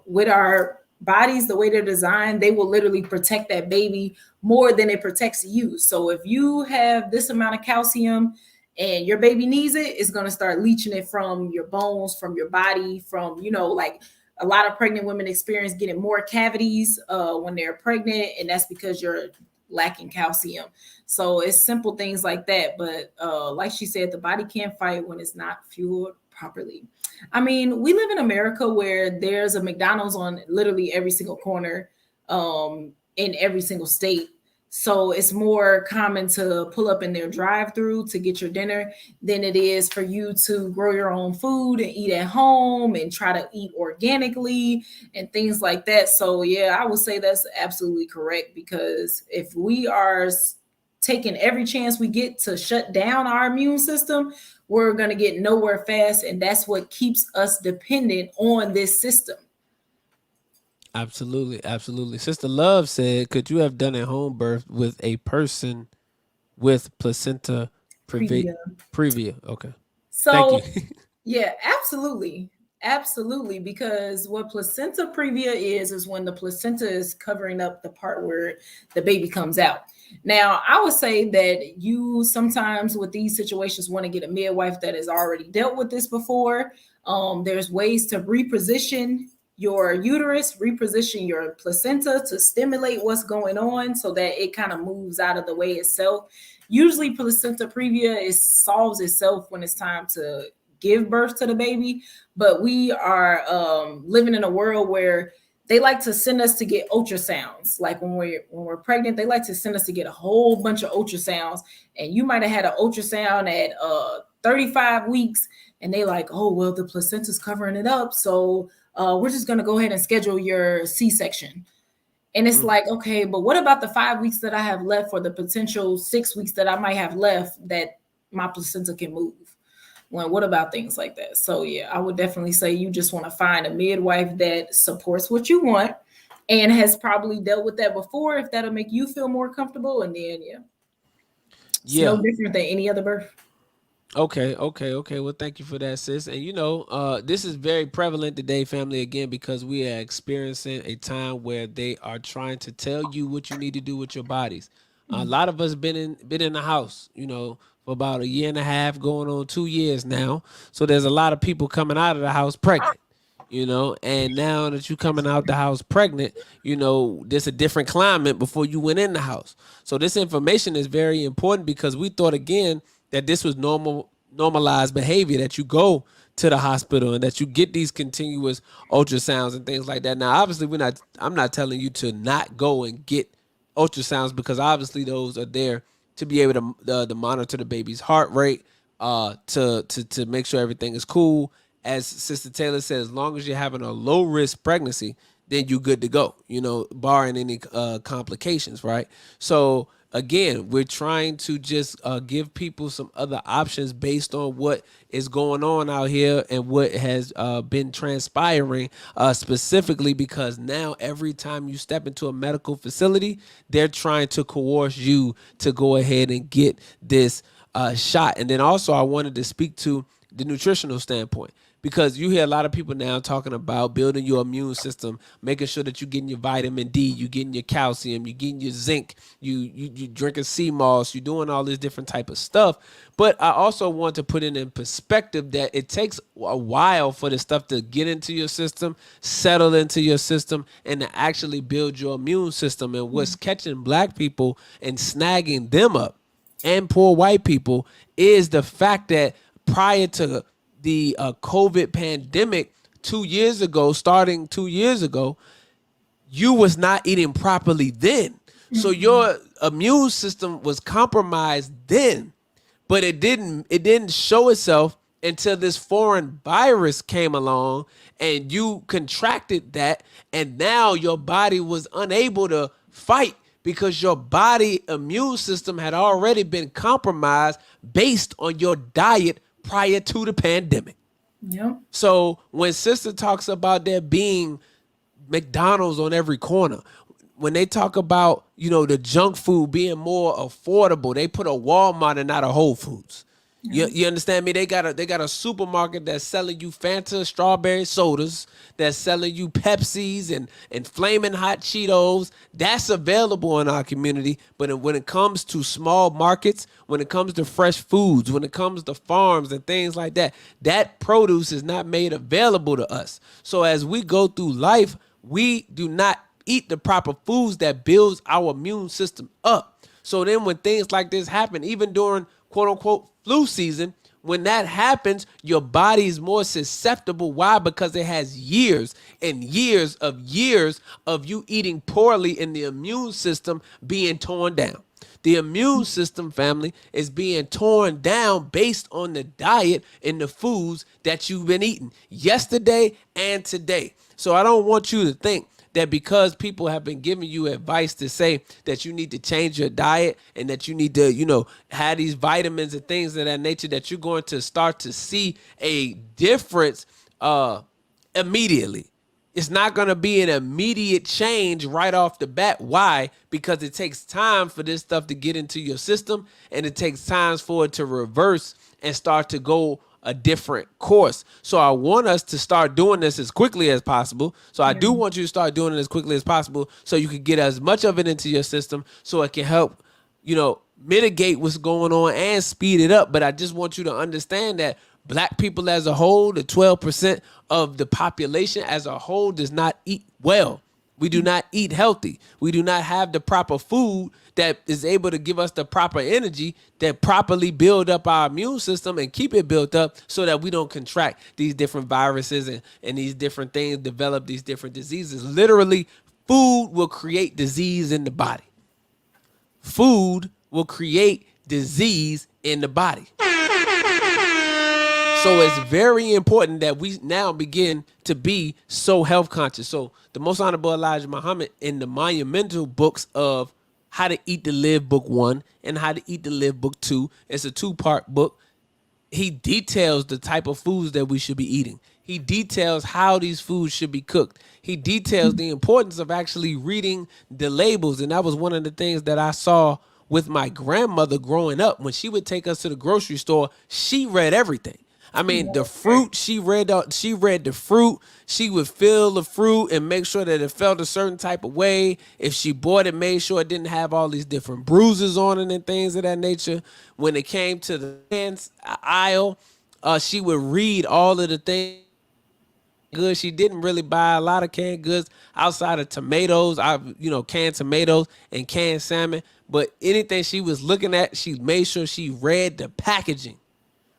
with our bodies, the way they're designed, they will literally protect that baby more than it protects you. So if you have this amount of calcium and your baby needs it, it's going to start leaching it from your bones, from your body, from, like a lot of pregnant women experience getting more cavities when they're pregnant, and that's because you're lacking calcium. So it's simple things like that. But like she said, the body can't fight when it's not fueled properly. I mean, we live in America where there's a McDonald's on literally every single corner in every single state. So it's more common to pull up in their drive-through to get your dinner than it is for you to grow your own food and eat at home and try to eat organically and things like that. So yeah, I would say that's absolutely correct, because if we are taking every chance we get to shut down our immune system, we're going to get nowhere fast. And that's what keeps us dependent on this system. Absolutely, absolutely. Sister Love said, could you have done a home birth with a person with placenta previa? Okay. So, thank you. Yeah, absolutely. Absolutely. Because what placenta previa is when the placenta is covering up the part where the baby comes out. Now, I would say that you sometimes with these situations want to get a midwife that has already dealt with this before. There's ways to reposition your uterus, reposition your placenta to stimulate what's going on so that it kind of moves out of the way itself. Usually placenta previa solves itself when it's time to give birth to the baby, but we are living in a world where they like to send us to get ultrasounds. Like when we're pregnant, they like to send us to get a whole bunch of ultrasounds, and you might have had an ultrasound at 35 weeks, and they like, oh, well, the placenta's covering it up, so we're just going to go ahead and schedule your C-section. And it's like, okay, but what about the 5 weeks that I have left, or the potential 6 weeks that I might have left that my placenta can move? Well, what about things like that? So yeah, I would definitely say you just want to find a midwife that supports what you want and has probably dealt with that before, if that'll make you feel more comfortable. And then it's no different than any other birth. Okay. Well, thank you for that, sis. And this is very prevalent today, family, again, because we are experiencing a time where they are trying to tell you what you need to do with your bodies. A lot of us been in the house, for about 1.5 years, going on 2 years now. So there's a lot of people coming out of the house pregnant, and now that you're coming out the house pregnant, there's a different climate before you went in the house. So this information is very important, because we thought, again, that this was normalized behavior, that you go to the hospital and that you get these continuous ultrasounds and things like that. Now, obviously, I'm not telling you to not go and get ultrasounds, because obviously those are there to be able to monitor the baby's heart rate, to make sure everything is cool. As Sister Taylor said, as long as you're having a low risk pregnancy, then you're good to go, barring any complications, right? So again, we're trying to just give people some other options based on what is going on out here and what has been transpiring, specifically because now every time you step into a medical facility, they're trying to coerce you to go ahead and get this shot. And then also I wanted to speak to the nutritional standpoint. because you hear a lot of people now talking about building your immune system, making sure that you're getting your vitamin D, you're getting your calcium, you're getting your zinc, you drinking sea moss, you're doing all this different type of stuff. But I also want to put it in perspective that it takes a while for this stuff to get into your system, settle into your system, and to actually build your immune system. And what's catching black people and snagging them up and poor white people is the fact that prior to the COVID pandemic 2 years ago, starting 2 years ago, you was not eating properly then. So your immune system was compromised then, but it didn't show itself until this foreign virus came along and you contracted that, and now your body was unable to fight because your body immune system had already been compromised based on your diet prior to the pandemic. Yep. So when sister talks about there being McDonald's on every corner, when they talk about, the junk food being more affordable, they put a Walmart and not a Whole Foods. You understand me? They got a supermarket that's selling you Fanta strawberry sodas, that's selling you Pepsis and flaming hot Cheetos. That's available in our community. But when it comes to small markets, when it comes to fresh foods, when it comes to farms and things like that, that produce is not made available to us. So as we go through life, we do not eat the proper foods that builds our immune system up. So then when things like this happen, even during quote unquote flu season, when that happens, your body is more susceptible. Why? Because it has years and years of you eating poorly and the immune system being torn down. The immune system, family, is being torn down based on the diet and the foods that you've been eating yesterday and today. So I don't want you to think that because people have been giving you advice to say that you need to change your diet and that you need to, have these vitamins and things of that nature, that you're going to start to see a difference immediately. It's not going to be an immediate change right off the bat. Why? Because it takes time for this stuff to get into your system, and it takes time for it to reverse and start to go a different course. So I want us to start doing this as quickly as possible. So I do want you to start doing it as quickly as possible so you can get as much of it into your system so it can help, mitigate what's going on and speed it up. But I just want you to understand that black people as a whole, the 12% of the population as a whole, does not eat well. We do not eat healthy. We do not have the proper food that is able to give us the proper energy that properly build up our immune system and keep it built up so that we don't contract these different viruses and these different things, develop these different diseases. Literally, food will create disease in the body. Food will create disease in the body. So it's very important that we now begin to be so health conscious. So the Most Honorable Elijah Muhammad, in the monumental books of How to Eat to Live Book 1 and How to Eat to Live Book 2, it's a 2-part book. He details the type of foods that we should be eating. He details how these foods should be cooked. He details the importance of actually reading the labels. And that was one of the things that I saw with my grandmother growing up. When she would take us to the grocery store, she read everything. I mean, the fruit, she read the fruit. She would feel the fruit and make sure that it felt a certain type of way. If she bought it, made sure it didn't have all these different bruises on it and things of that nature. When it came to the cans aisle, she would read all of the things good. She didn't really buy a lot of canned goods outside of tomatoes, canned tomatoes and canned salmon. But anything she was looking at, she made sure she read the packaging.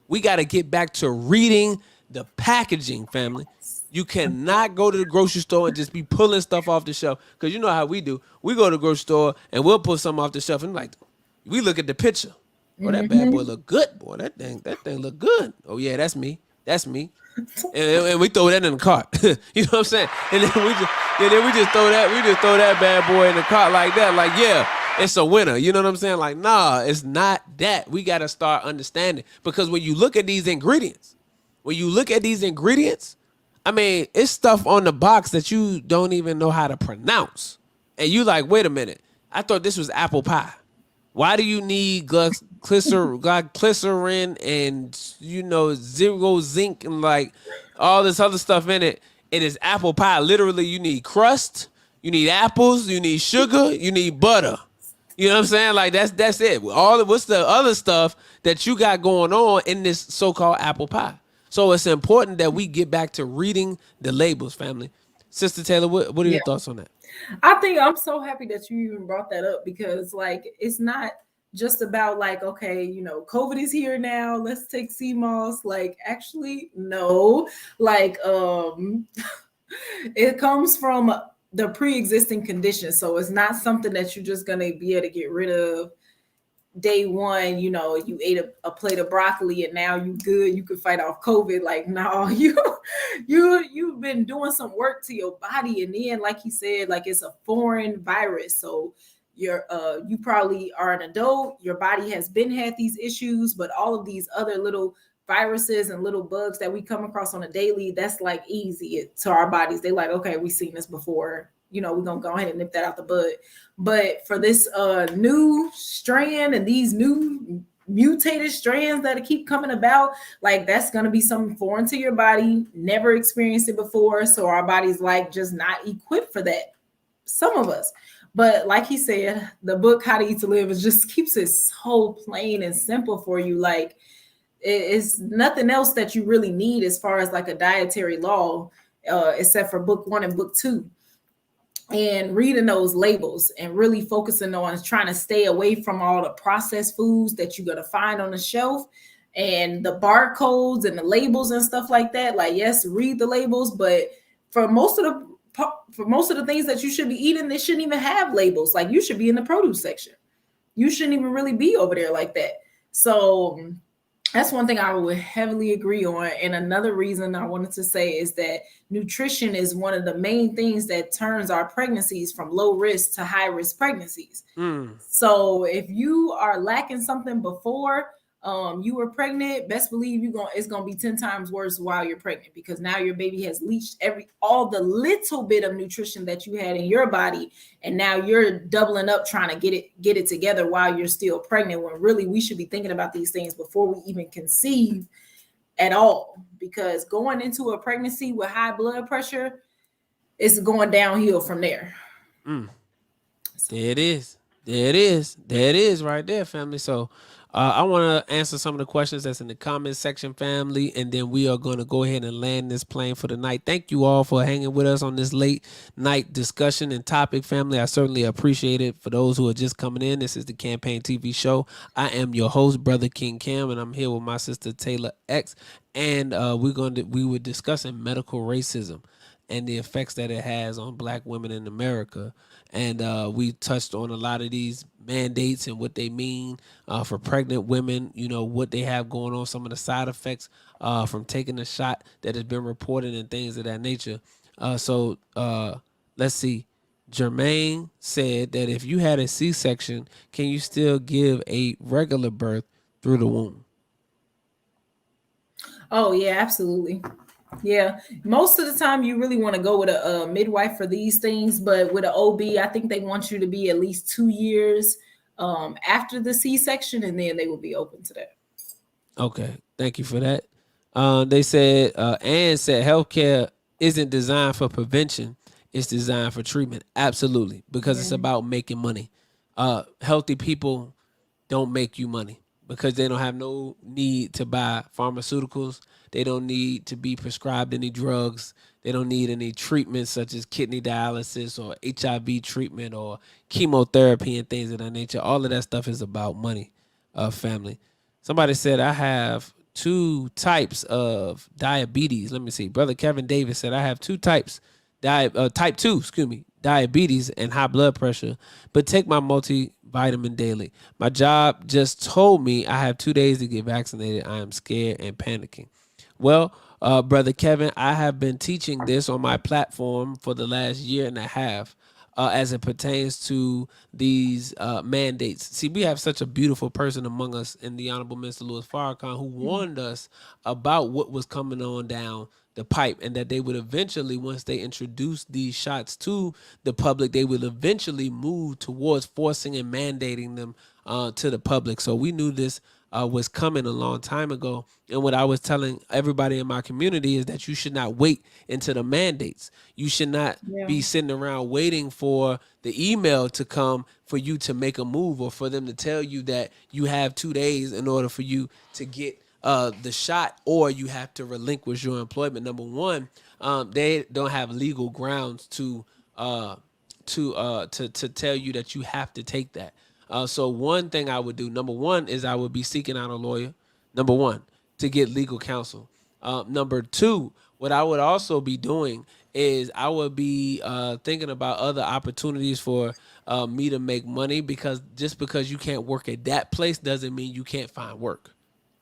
We got to get back to reading the packaging, family. You cannot go to the grocery store and just be pulling stuff off the shelf, because you know how we do. We go to the grocery store and we'll pull something off the shelf and we look at the picture. Oh, that bad boy look good, boy. That thing look good. Oh yeah, that's me. And we throw that in the cart. You know what I'm saying? And then we just throw that bad boy in the cart like that. Like, yeah, it's a winner. You know what I'm saying? Like, nah, it's not that. We got to start understanding, because when you look at these ingredients, I mean, it's stuff on the box that you don't even know how to pronounce. And you like, wait a minute, I thought this was apple pie. Why do you need glycerin and zero zinc and like all this other stuff in it? It is apple pie. Literally, you need crust, you need apples, you need sugar, you need butter. You know what I'm saying? Like that's it. What's the other stuff that you got going on in this so-called apple pie? So it's important that we get back to reading the labels, family. Sister Taylor, what are your thoughts on that? I think I'm so happy that you even brought that up because like it's not just about like, okay, COVID is here now, let's take CMOS. Like actually, no, like it comes from the pre-existing condition. So it's not something that you're just gonna be able to get rid of day one. You ate a plate of broccoli and now you good, you could fight off COVID. Like, no, you've been doing some work to your body, and then like he said, like it's a foreign virus. So you probably are an adult, your body has had these issues, but all of these other little viruses and little bugs that we come across on a daily, that's like easy to our bodies. They like, okay, we've seen this before, we're gonna go ahead and nip that out the bud. But for this new strand and these new mutated strands that keep coming about, like that's gonna be something foreign to your body, never experienced it before. So our body's like just not equipped for that. Some of us. But like he said, the book How to Eat to Live just keeps it so plain and simple for you. Like it's nothing else that you really need as far as like a dietary law, except for book 1 and book 2. And reading those labels and really focusing on trying to stay away from all the processed foods that you're going to find on the shelf and the barcodes and the labels and stuff like that. Like, yes, read the labels, but for most of the things that you should be eating, they shouldn't even have labels. Like you should be in the produce section. You shouldn't even really be over there like that. So that's one thing I would heavily agree on. And another reason I wanted to say is that nutrition is one of the main things that turns our pregnancies from low risk to high risk pregnancies. So if you are lacking something before you were pregnant, best believe it's gonna be 10 times worse while you're pregnant, because now your baby has leached all the little bit of nutrition that you had in your body, and now you're doubling up trying to get it together while you're still pregnant, when really we should be thinking about these things before we even conceive at all. Because going into a pregnancy with high blood pressure is going downhill from there. There it is right there, family. So I want to answer some of the questions that's in the comment section, family, and then we are going to go ahead and land this plane for the night. Thank you all for hanging with us on this late night discussion and topic, family. I certainly appreciate it. For those who are just coming in, this is the Campaign TV show. I am your host, Brother King Cam, and I'm here with my sister Taylor X, and we were discussing medical racism and the effects that it has on Black women in America. And we touched on a lot of these mandates and what they mean for pregnant women, what they have going on, some of the side effects from taking a shot that has been reported and things of that nature. So let's see. Jermaine said that if you had a C-section, can you still give a regular birth through the womb? Oh, yeah, absolutely. Yeah, most of the time you really want to go with a midwife for these things, but with an OB, I think they want you to be at least 2 years after the C-section, and then they will be open to that. Okay, thank you for that. They said, Ann said, healthcare isn't designed for prevention; it's designed for treatment. Absolutely, because it's about making money. Healthy people don't make you money because they don't have no need to buy pharmaceuticals. They don't need to be prescribed any drugs. They don't need any treatments such as kidney dialysis or HIV treatment or chemotherapy and things of that nature. All of that stuff is about money, family. Somebody said, I have 2 types of diabetes. Let me see. Brother Kevin Davis said, I have 2 types, type 2, diabetes and high blood pressure, but take my multivitamin daily. My job just told me I have 2 days to get vaccinated. I am scared and panicking. Well, Brother Kevin, I have been teaching this on my platform for the last year and a half as it pertains to these mandates. See, we have such a beautiful person among us in the Honorable Mr. Louis Farrakhan, who warned us about what was coming on down the pipe, and that they would eventually, once they introduce these shots to the public, they will eventually move towards forcing and mandating them to the public. So we knew this was coming a long time ago. And what I was telling everybody in my community is that you should not wait until the mandates. You should not be sitting around waiting for the email to come for you to make a move, or for them to tell you that you have 2 days in order for you to get the shot, or you have to relinquish your employment. Number one, they don't have legal grounds to tell you that you have to take that. So one thing I would do, number one, is I would be seeking out a lawyer, number one, to get legal counsel. Number two, what I would also be doing is I would be thinking about other opportunities for me to make money, because just because you can't work at that place doesn't mean you can't find work.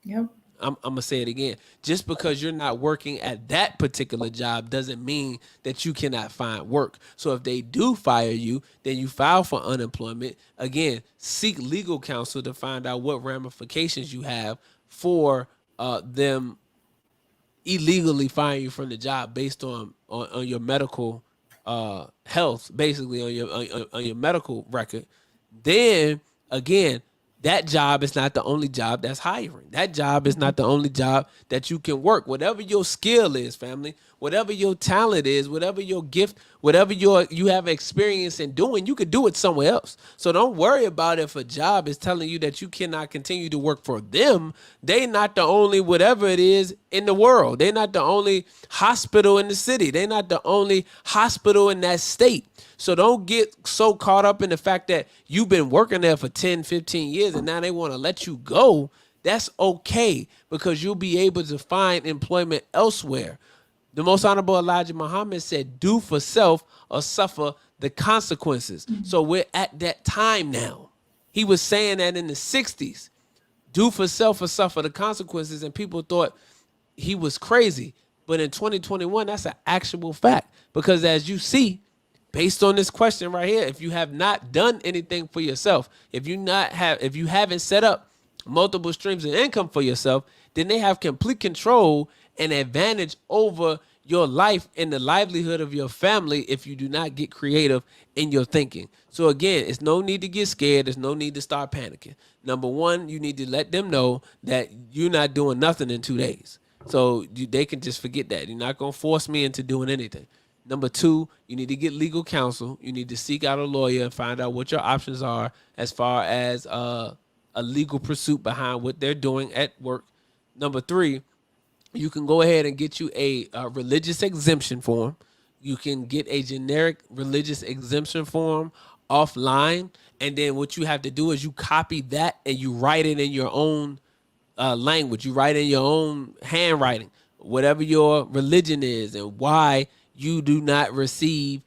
Yep. I'm gonna say it again. Just because you're not working at that particular job doesn't mean that you cannot find work. So if they do fire you, then you file for unemployment. Again, seek legal counsel to find out what ramifications you have for them illegally firing you from the job based on your medical health, basically on your medical record. Then again, that job is not the only job that's hiring. That job is not the only job that you can work. Whatever your skill is, family, whatever your talent is, whatever your gift, whatever you have experience in doing, you could do it somewhere else. So don't worry about if a job is telling you that you cannot continue to work for them. They not the only whatever it is in the world. They're not the only hospital in the city. They're not the only hospital in that state. So don't get so caught up in the fact that you've been working there for 10, 15 years and now they want to let you go. That's okay, because you'll be able to find employment elsewhere. The Most Honorable Elijah Muhammad said, do for self or suffer the consequences. So we're at that time now. He was saying that in the 60s, do for self or suffer the consequences, and people thought he was crazy. But in 2021, that's an actual fact, because as you see, based on this question right here, if you have not done anything for yourself, if you haven't set up multiple streams of income for yourself, then they have complete control and advantage over your life and the livelihood of your family if you do not get creative in your thinking. So again, it's no need to get scared. There's no need to start panicking. Number one, you need to let them know that you're not doing nothing in 2 days. So they can just forget that. You're not going to force me into doing anything. Number two, you need to get legal counsel. You need to seek out a lawyer and find out what your options are as far as a legal pursuit behind what they're doing at work. Number three, you can go ahead and get you a religious exemption form. You can get a generic religious exemption form offline. And then what you have to do is you copy that and you write it in your own language. You write in your own handwriting, whatever your religion is and why you do not receive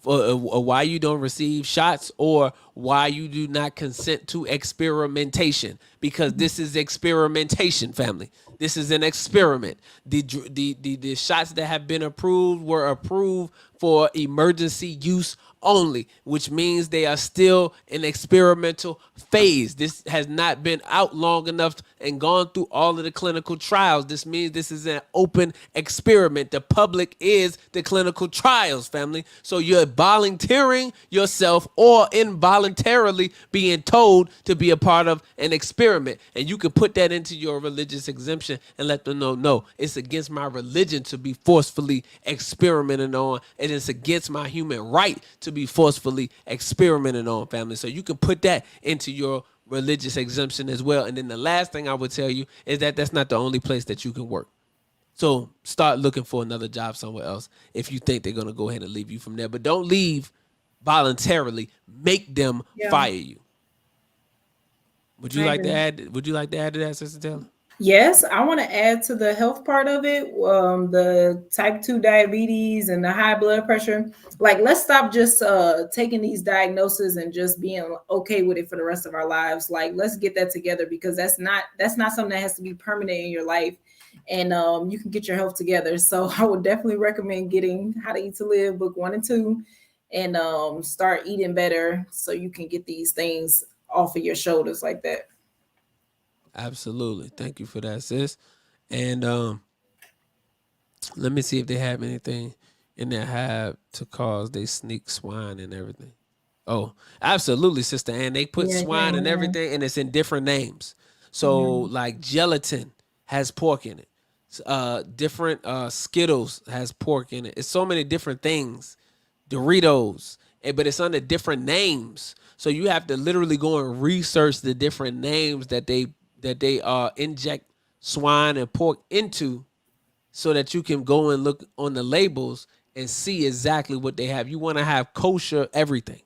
why you don't receive shots, or why you do not consent to experimentation, because this is experimentation, family. This is an experiment. The shots that have been approved were approved for emergency use only, which means they are still in experimental phase. This has not been out long enough and gone through all of the clinical trials. This means this is an open experiment. The public is the clinical trials, family. So you're volunteering yourself or involuntarily being told to be a part of an experiment. And you can put that into your religious exemption and let them know, no, it's against my religion to be forcefully experimented on, and it's against my human right to be forcefully experimented on, family. So you can put that into your religious exemption as well. And then the last thing I would tell you is that that's not the only place that you can work. So start looking for another job somewhere else if you think they're going to go ahead and leave you from there. But don't leave voluntarily. Make them fire you. Would you like to add to that, Sister Taylor? Yes, I want to add to the health part of it, the type 2 diabetes and the high blood pressure. Like, let's stop just taking these diagnoses and just being okay with it for the rest of our lives. Like, let's get that together, because that's not something that has to be permanent in your life, and you can get your health together. So I would definitely recommend getting How to Eat to Live, book 1 and 2, and start eating better so you can get these things off of your shoulders like that. Absolutely. Thank you for that, sis. And Let me see if they have anything in their have to cause they sneak swine and everything. Oh, absolutely, sister. And they put swine and everything, and it's in different names. So like gelatin has pork in it. Different Skittles has pork in it. It's so many different things. Doritos, but it's under different names. So you have to literally go and research the different names that they inject swine and pork into, so that you can go and look on the labels and see exactly what they have. You want to have kosher everything.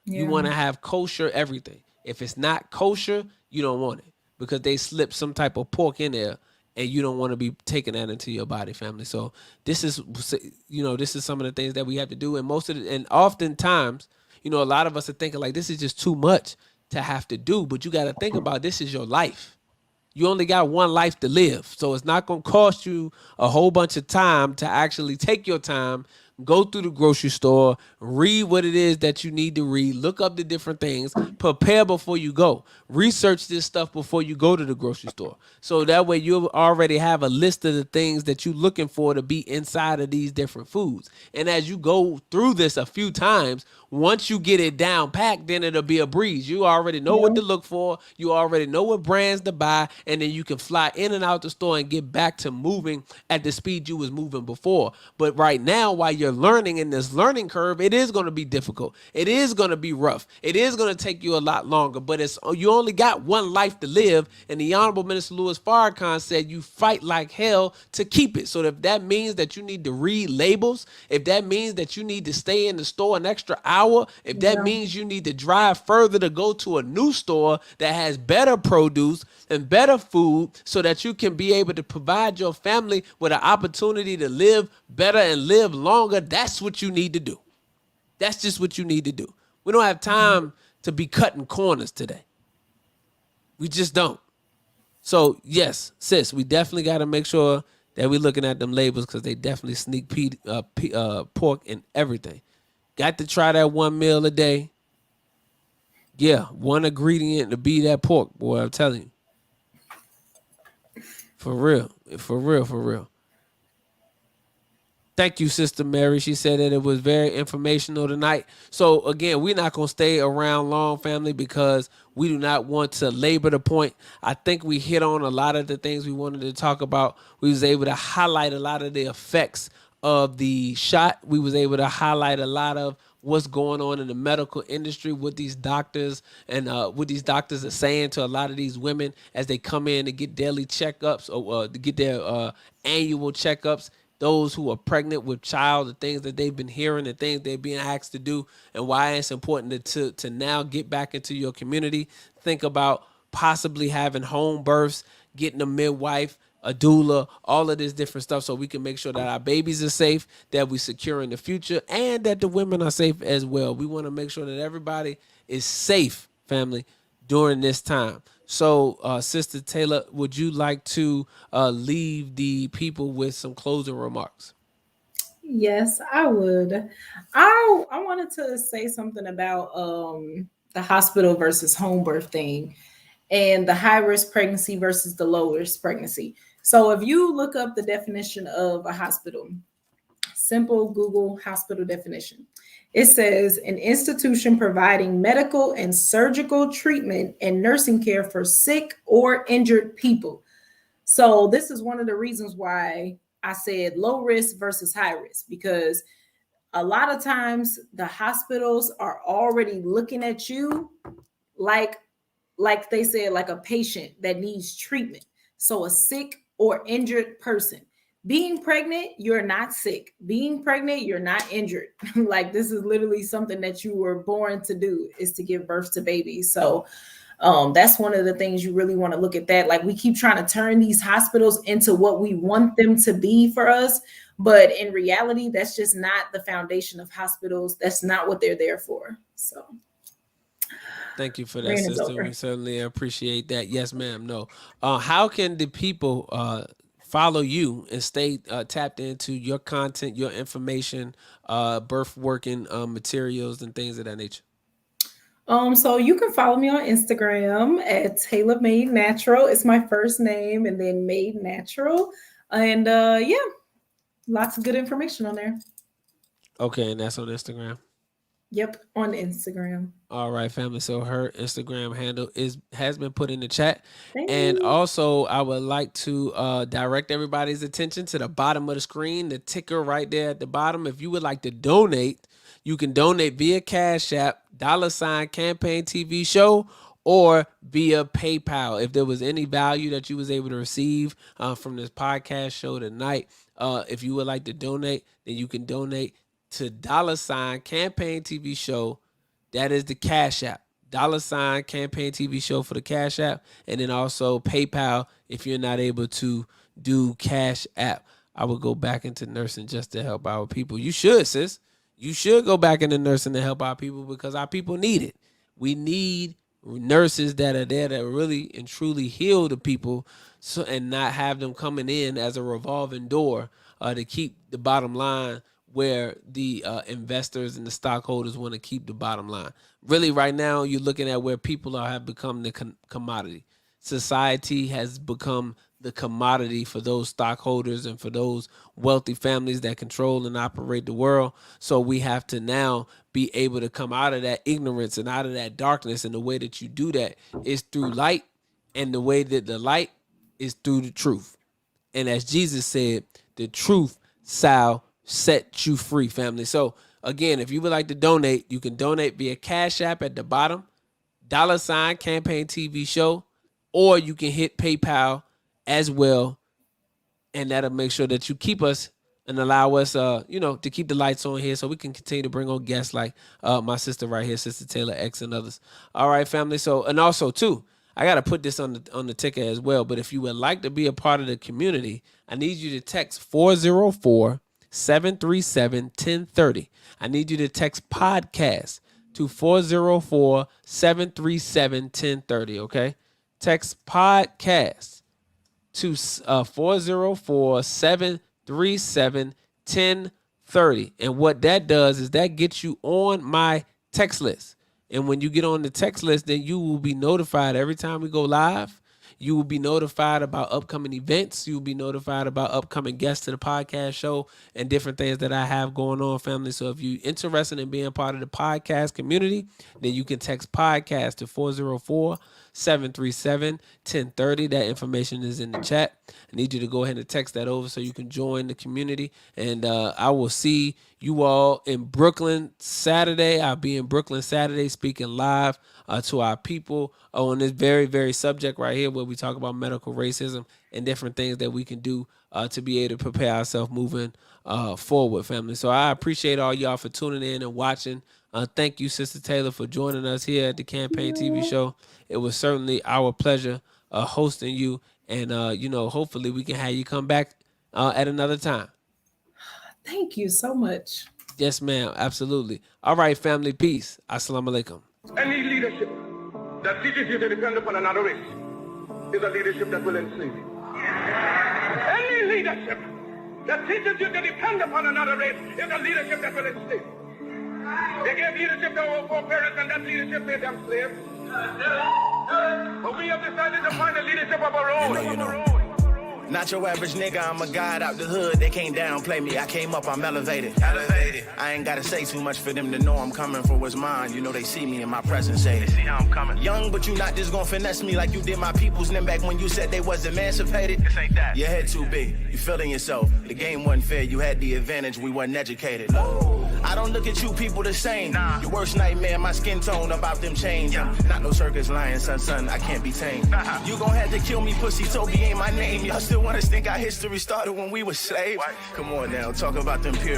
You want to have kosher everything. If it's not kosher, you don't want it, because they slip some type of pork in there, and you don't want to be taking that into your body, family. So this is, this is some of the things that we have to do. And and oftentimes, a lot of us are thinking like, this is just too much to have to do. But you got to think about, this is your life. You only got one life to live. So it's not going to cost you a whole bunch of time to actually take your time, go through the grocery store, read what it is that you need to read, look up the different things, prepare before you go. Research this stuff before you go to the grocery store. So that way you already have a list of the things that you're looking for to be inside of these different foods. And as you go through this a few times, once you get it down packed, then it'll be a breeze. You already know what to look for. You already know what brands to buy. And then you can fly in and out the store and get back to moving at the speed you was moving before. But right now, while you're learning in this learning curve, it is going to be difficult. It is going to be rough. It is going to take you a lot longer. But you only got one life to live. And the Honorable Minister Louis Farrakhan said you fight like hell to keep it. So if that means that you need to read labels, if that means that you need to stay in the store an extra hour, if that means you need to drive further to go to a new store that has better produce and better food, so that you can be able to provide your family with an opportunity to live better and live longer, that's what you need to do. That's just what you need to do. We don't have time to be cutting corners today. We just don't. So yes, sis, we definitely got to make sure that we're looking at them labels, because they definitely sneak pork in everything. Got to try that one meal a day. Yeah, one ingredient to be that pork, boy, I'm telling you. For real. For real, for real. Thank you, Sister Mary. She said that it was very informational tonight. So, again, we're not going to stay around long, family, because we do not want to labor the point. I think we hit on a lot of the things we wanted to talk about. We was able to highlight a lot of the effects of the shot. We was able to highlight a lot of what's going on in the medical industry, what these doctors and what these doctors are saying to a lot of these women as they come in to get daily checkups or to get their annual checkups. Those who are pregnant with child, the things that they've been hearing, the things they're being asked to do, and why it's important to now get back into your community. Think about possibly having home births, getting a midwife, a doula, all of this different stuff, so we can make sure that our babies are safe, that we secure in the future, and that the women are safe as well. We want to make sure that everybody is safe, family, during this time. So, Sister Taylor, would you like to leave the people with some closing remarks? Yes, I would. I wanted to say something about the hospital versus home birth thing, and the high risk pregnancy versus the low risk pregnancy. So if you look up the definition of a hospital, simple Google hospital definition, it says an institution providing medical and surgical treatment and nursing care for sick or injured people. So this is one of the reasons why I said low risk versus high risk, because a lot of times the hospitals are already looking at you like they said, like a patient that needs treatment. So a sick or injured person. Being pregnant, you're not sick. Being pregnant, you're not injured. Like, this is literally something that you were born to do, is to give birth to babies. So that's one of the things you really want to look at that. Like, we keep trying to turn these hospitals into what we want them to be for us. But in reality, that's just not the foundation of hospitals. That's not what they're there for. So thank you for that, sister. We certainly appreciate that. Yes, ma'am. No. How can the people follow you and stay tapped into your content, your information, birth working materials and things of that nature? So you can follow me on Instagram at Taylor Made Natural. It's my first name and then Made Natural. And yeah, Lots of good information on there. Okay, and that's on Instagram. Yep, on Instagram. All right, family. So her Instagram handle has been put in the chat. Thank And you. also, I would like to direct everybody's attention to the bottom of the screen, the ticker right there at the bottom. If you would like to donate, you can donate via Cash App, $ Campaign TV Show, or via PayPal. If there was any value that you was able to receive from this podcast show tonight, if you would like to donate, then you can donate to $ Campaign TV Show. That is the Cash App. $ Campaign TV Show for the Cash App. And then also PayPal if you're not able to do Cash App. I would go back into nursing just to help our people. You should, sis. You should go back into nursing to help our people because our people need it. We need nurses that are there that really and truly heal the people, so and not have them coming in as a revolving door to keep the bottom line where the investors and the stockholders want to keep the bottom line. Really, right now, you're looking at where people have become the commodity. Society has become the commodity for those stockholders and for those wealthy families that control and operate the world. So we have to now be able to come out of that ignorance and out of that darkness. And the way that you do that is through light. And the way that the light is through the truth. And as Jesus said, the truth shall set you free, family. So again, if you would like to donate, you can donate via Cash App at the bottom, $ Campaign TV Show, or you can hit PayPal as well, and that'll make sure that you keep us and allow us to keep the lights on here so we can continue to bring on guests like my sister right here, Sister Taylor X, and others. All right, family. So, and also too, I got to put this on the ticker as well, but if you would like to be a part of the community, I need you to text 404-737-1030. I need you to text podcast to 404-737-1030, okay? Text podcast to 404-737-1030. And what that does is that gets you on my text list. And when you get on the text list, then you will be notified every time we go live. You will be notified about upcoming events. You will be notified about upcoming guests to the podcast show and different things that I have going on, family. So if you're interested in being part of the podcast community, then you can text podcast to 404-737-1030. That information is in the chat. I need you to go ahead and text that over so you can join the community. And I will see you all in Brooklyn Saturday. I'll be in Brooklyn Saturday speaking live to our people on this very, very subject right here where we talk about medical racism and different things that we can do to be able to prepare ourselves moving forward, family. So I appreciate all y'all for tuning in and watching. Thank you, Sister Taylor, for joining us here at the Campaign TV Show. It was certainly our pleasure hosting you. And, hopefully we can have you come back at another time. Thank you so much. Yes, ma'am. Absolutely. All right, family. Peace. Assalamu alaikum. Any leadership that teaches you to depend upon another race is a leadership that will enslave you. Any leadership that teaches you to depend upon another race is a leadership that will enslave you. They gave leadership to our foreparents, and that leadership made them slaves. But we have decided to find a leadership of our own. Not your average nigga, I'm a god out the hood. They can't downplay me. I came up, I'm elevated. Elevated. I ain't gotta say too much for them to know I'm coming for what's mine. You know they see me in my presence, say they see how I'm coming. Young, but you not just gonna finesse me like you did my peoples. Then back when you said they was emancipated. This ain't that. Your head too big. You feeling yourself. The game wasn't fair. You had the advantage. We wasn't educated. I don't look at you people the same. Nah. Your worst nightmare, my skin tone about them chains. Yeah. Not no circus lion, son, I can't be tamed. You gon' have to kill me, pussy. Toby ain't my name. Y'all still wanna think our history started when we were slaves? What? Come on now, talk about them pure